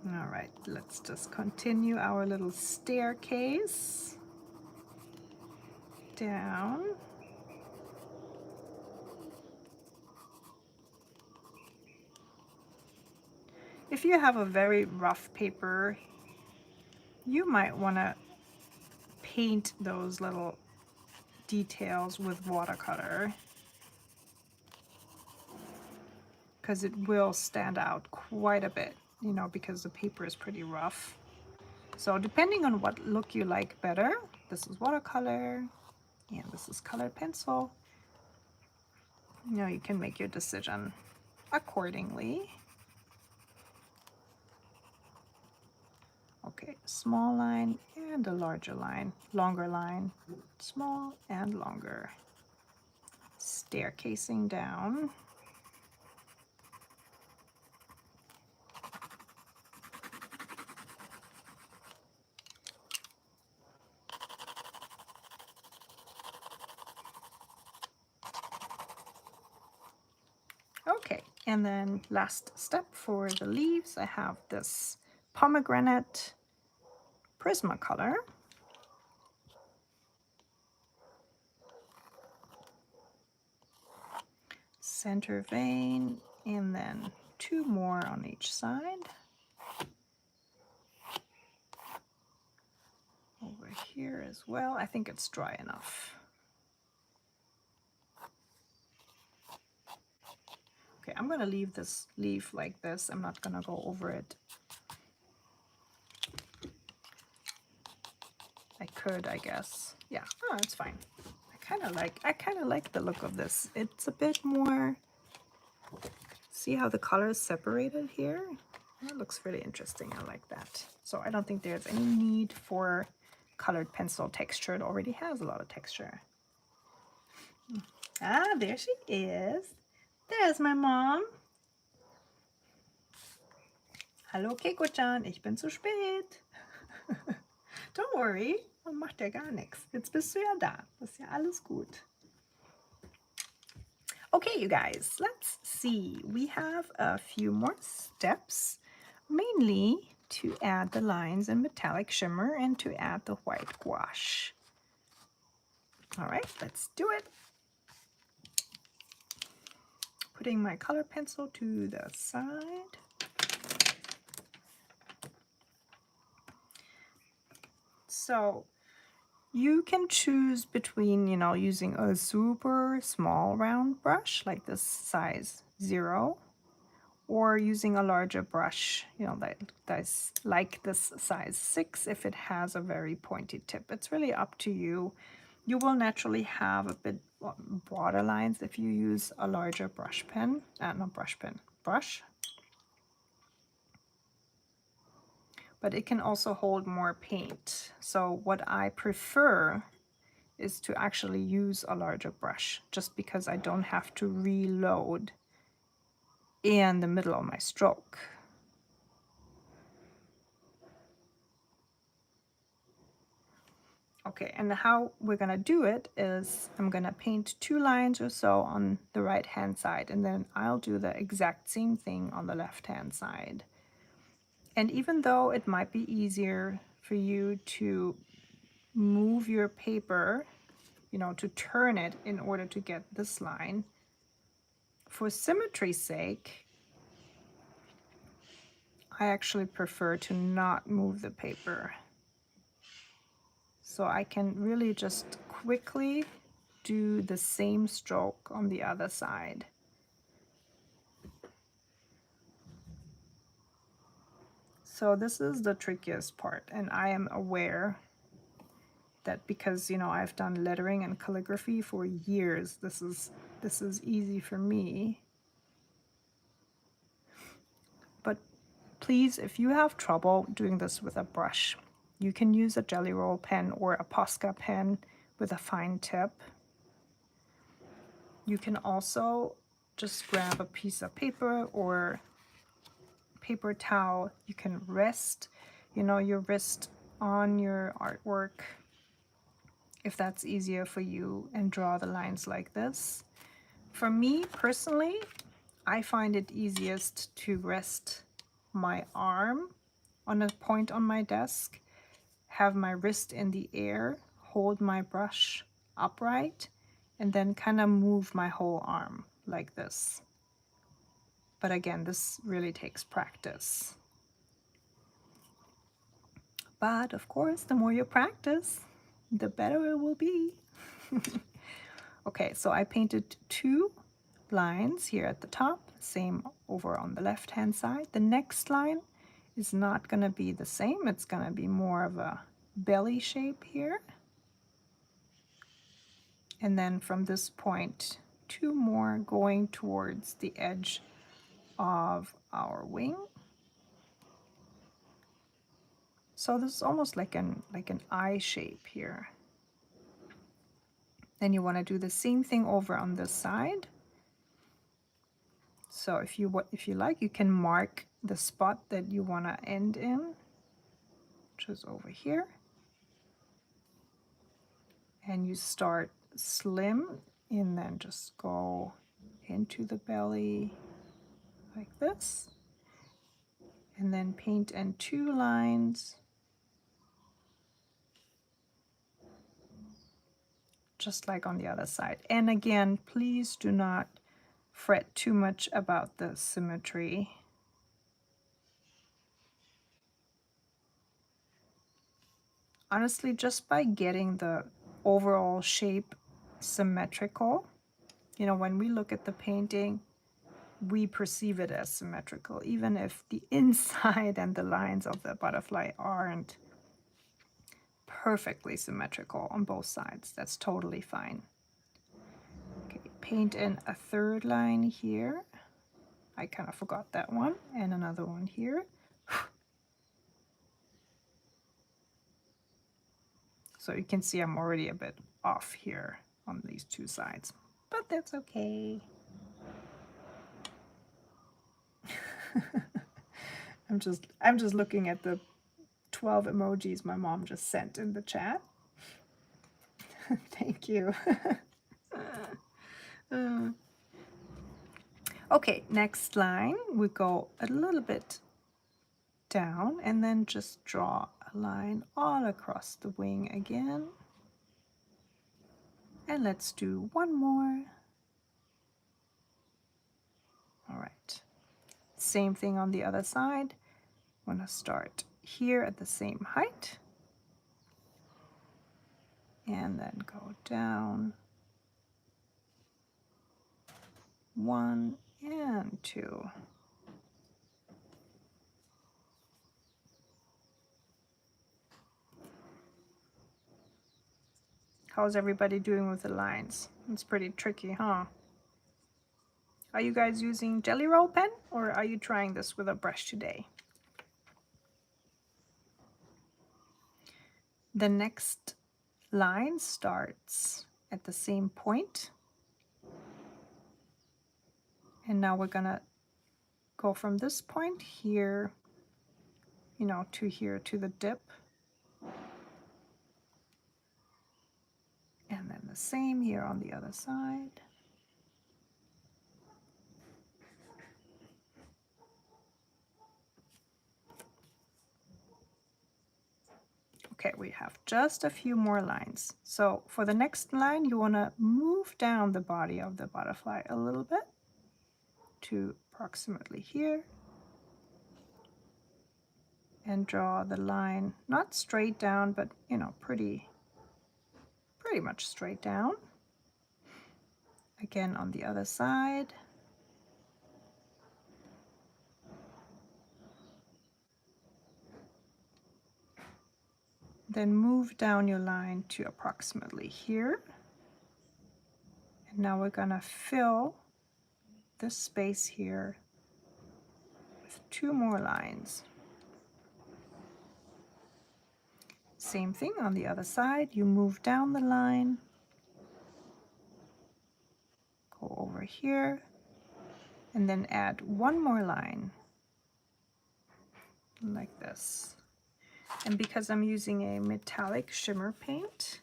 All right, let's just continue our little staircase down. If you have a very rough paper, you might want to paint those little details with watercolor, because it will stand out quite a bit, you know, because the paper is pretty rough. So depending on what look you like better, this is watercolor, and this is colored pencil. You know, you can make your decision accordingly. Okay, small line and a larger line, longer line, small and longer. Staircasing down. Okay, and then last step for the leaves, I have this pomegranate Prismacolor. Center vein, and then 2 more on each side. Over here as well. I think it's dry enough. Okay, I'm gonna leave this leaf like this. I'm not gonna go over it. I could, I guess. Yeah, oh, it's fine. I kind of like the look of this. It's a bit more, see how the color is separated here? That looks really interesting. I like that. So I don't think there's any need for colored pencil texture. It already has a lot of texture. Ah, there she is. There's my mom. Hallo Keiko-chan, ich bin zu spät. Don't worry, man macht ja gar nichts. Jetzt bist du ja da. Das ist ja alles gut. Okay, you guys, let's see. We have a few more steps, mainly to add the lines in metallic shimmer and to add the white gouache. All right, let's do it. Putting my color pencil to the side. So you can choose between, you know, using a super small round brush like this size 0, or using a larger brush, you know, that's like this size 6 if it has a very pointy tip. It's really up to you. You will naturally have a bit broader lines if you use a larger brush pen, brush. But it can also hold more paint. So what I prefer is to actually use a larger brush, just because I don't have to reload in the middle of my stroke. Okay, and how we're gonna do it is I'm gonna paint 2 lines or so on the right hand side, and then I'll do the exact same thing on the left hand side. And even though it might be easier for you to move your paper, you know, to turn it in order to get this line, for symmetry's sake, I actually prefer to not move the paper. So I can really just quickly do the same stroke on the other side. So this is the trickiest part, and I am aware that because, you know, I've done lettering and calligraphy for years, this is easy for me. But please, if you have trouble doing this with a brush, you can use a Jelly Roll pen or a Posca pen with a fine tip. You can also just grab a piece of paper or paper towel. You can rest, you know, your wrist on your artwork if that's easier for you, and draw the lines like this. For me personally, I find it easiest to rest my arm on a point on my desk, have my wrist in the air, hold my brush upright, and then kind of move my whole arm like this. But again, this really takes practice. But of course, the more you practice, the better it will be. Okay, so I painted 2 lines here at the top, same over on the left hand side. The next line is not going to be the same. It's going to be more of a belly shape here. And then from this point, 2 more going towards the edge of our wing. So this is almost like an eye shape here. Then you want to do the same thing over on this side. So if you like, you can mark the spot that you want to end in, which is over here. And you start slim and then just go into the belly like this. And then paint in 2 lines. Just like on the other side. And again, please do not fret too much about the symmetry. Honestly, just by getting the overall shape symmetrical, you know, when we look at the painting, we perceive it as symmetrical, even if the inside and the lines of the butterfly aren't perfectly symmetrical on both sides. That's totally fine. Okay, paint in a 3rd line here. I kind of forgot that one, and another one here. So you can see I'm already a bit off here on these 2 sides, but that's okay. I'm just looking at the 12 emojis my mom just sent in the chat. Thank you. Okay, next line, we go a little bit down and then just draw a line all across the wing again. And let's do 1 more. All right, same thing on the other side. I'm going to start here at the same height and then go down 1 and 2. How's everybody doing with the lines? It's pretty tricky, huh? Are you guys using Jelly Roll pen or are you trying this with a brush today? The next line starts at the same point. And now we're gonna go from this point here, you know, to here to the dip. And then the same here on the other side. Okay, we have just a few more lines. So for the next line, you want to move down the body of the butterfly a little bit to approximately here. And draw the line, not straight down, but, you know, pretty much straight down. Again on the other side. Then move down your line to approximately here. And now we're gonna fill this space here with 2 more lines. Same thing on the other side. You move down the line, go over here, and then add 1 more line like this. And because I'm using a metallic shimmer paint,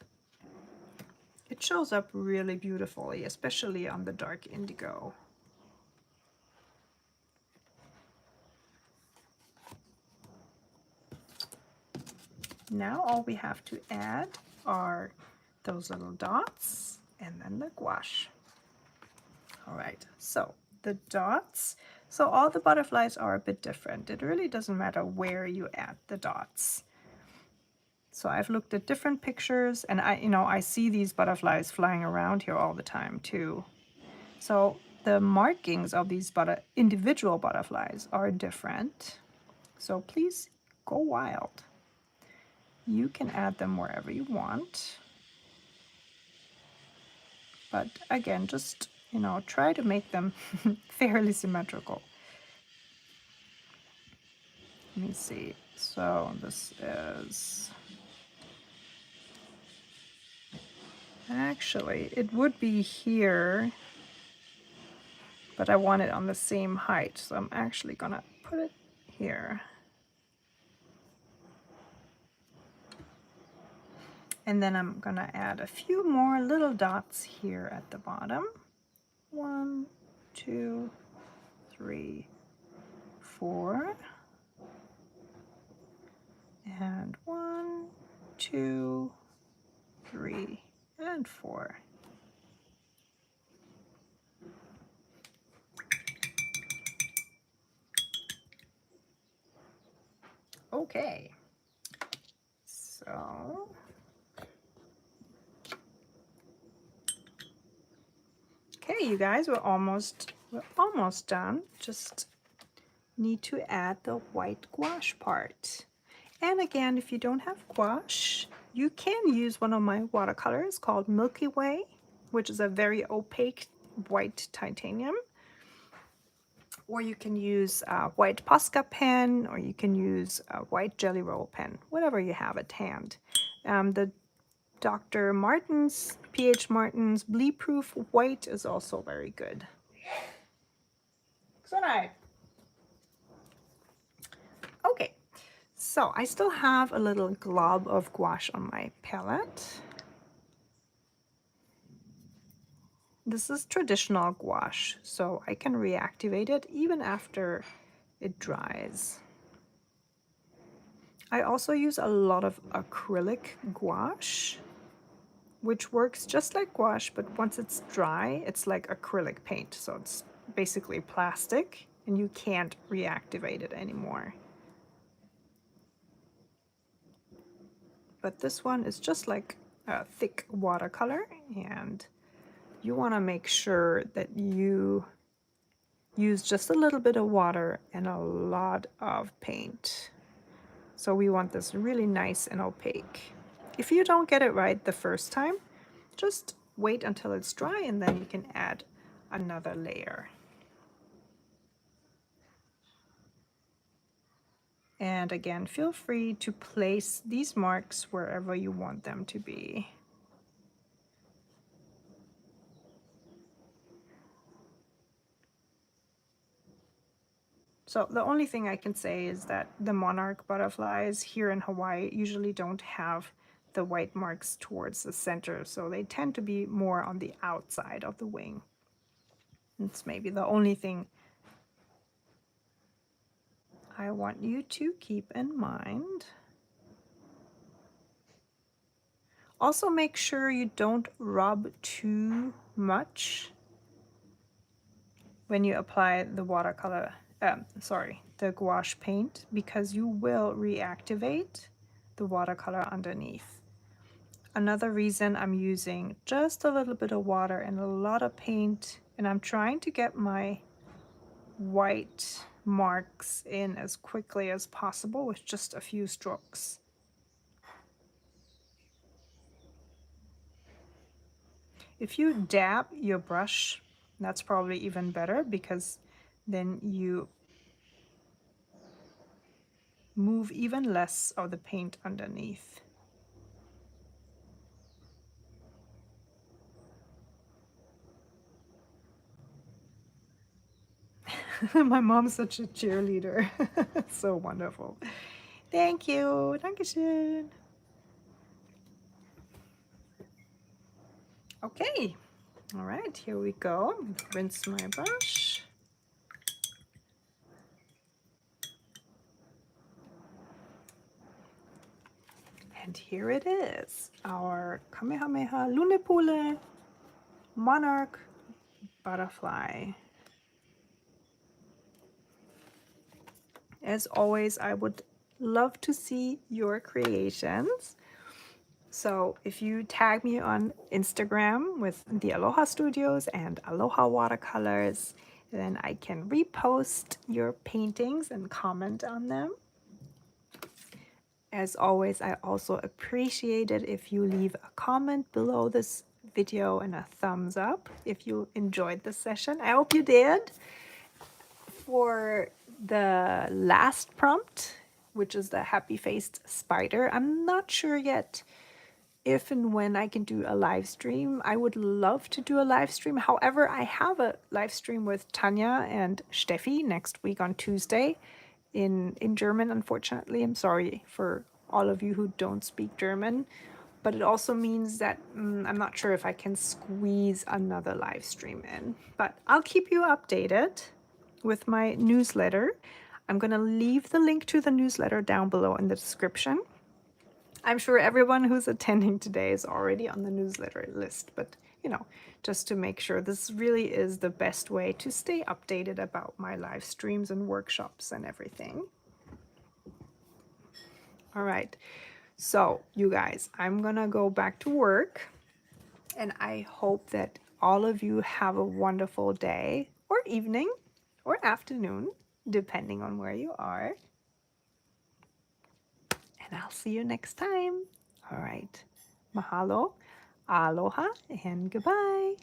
it shows up really beautifully, especially on the dark indigo. Now all we have to add are those little dots and then the gouache. All right, so the dots, so all the butterflies are a bit different. It really doesn't matter where you add the dots. So I've looked at different pictures and I see these butterflies flying around here all the time too. So the markings of these individual butterflies are different. So please go wild. You can add them wherever you want. But again, just, you know, try to make them fairly symmetrical. Let me see. So this is, actually, it would be here, but I want it on the same height. So I'm actually gonna put it here. And then I'm gonna add a few more little dots here at the bottom. 1, 2, 3, 4. And 1, 2, 3, and 4. Okay, so okay, you guys, we're almost done. Just need to add the white gouache part. And again, if you don't have gouache, you can use one of my watercolors called Milky Way, which is a very opaque white titanium. Or you can use a white Posca pen, or you can use a white Jelly Roll pen, whatever you have at hand. The Dr. Martens, P.H. Martens Bleed Proof White is also very good. Okay, so I still have a little glob of gouache on my palette. This is traditional gouache, so I can reactivate it even after it dries. I also use a lot of acrylic gouache, which works just like gouache, but once it's dry, it's like acrylic paint. So it's basically plastic and you can't reactivate it anymore. But this one is just like a thick watercolor, and you want to make sure that you use just a little bit of water and a lot of paint. So we want this really nice and opaque. If you don't get it right the first time, just wait until it's dry and then you can add another layer. And again, feel free to place these marks wherever you want them to be. So the only thing I can say is that the monarch butterflies here in Hawaii usually don't have the white marks towards the center, so they tend to be more on the outside of the wing. It's maybe the only thing I want you to keep in mind. Also make sure you don't rub too much when you apply the watercolor, the gouache paint, because you will reactivate the watercolor underneath. Another reason I'm using just a little bit of water and a lot of paint, and I'm trying to get my white marks in as quickly as possible with just a few strokes. If you dab your brush, that's probably even better, because then you move even less of the paint underneath. My mom's such a cheerleader. So wonderful. Thank you. Dankeschön. Okay. All right, here we go. Rinse my brush. And here it is, our Kamehameha Lunepule Monarch Butterfly. As always, I would love to see your creations. So if you tag me on Instagram with the Aloha Studios and Aloha Watercolors, then I can repost your paintings and comment on them. As always, I also appreciate it if you leave a comment below this video and a thumbs up if you enjoyed the session. I hope you did. For the last prompt, which is the happy-faced spider, I'm not sure yet if and when I can do a live stream. I would love to do a live stream. However, I have a live stream with Tanya and Steffi next week on Tuesday in German, unfortunately. I'm sorry for all of you who don't speak German, but it also means that I'm not sure if I can squeeze another live stream in. But I'll keep you updated with my newsletter. I'm going to leave the link to the newsletter down below in the description. I'm sure everyone who's attending today is already on the newsletter list, but you know, just to make sure, this really is the best way to stay updated about my live streams and workshops and everything. All right, so you guys, I'm gonna go back to work, and I hope that all of you have a wonderful day or evening or afternoon, depending on where you are. And I'll see you next time. All right. Mahalo, aloha, and goodbye.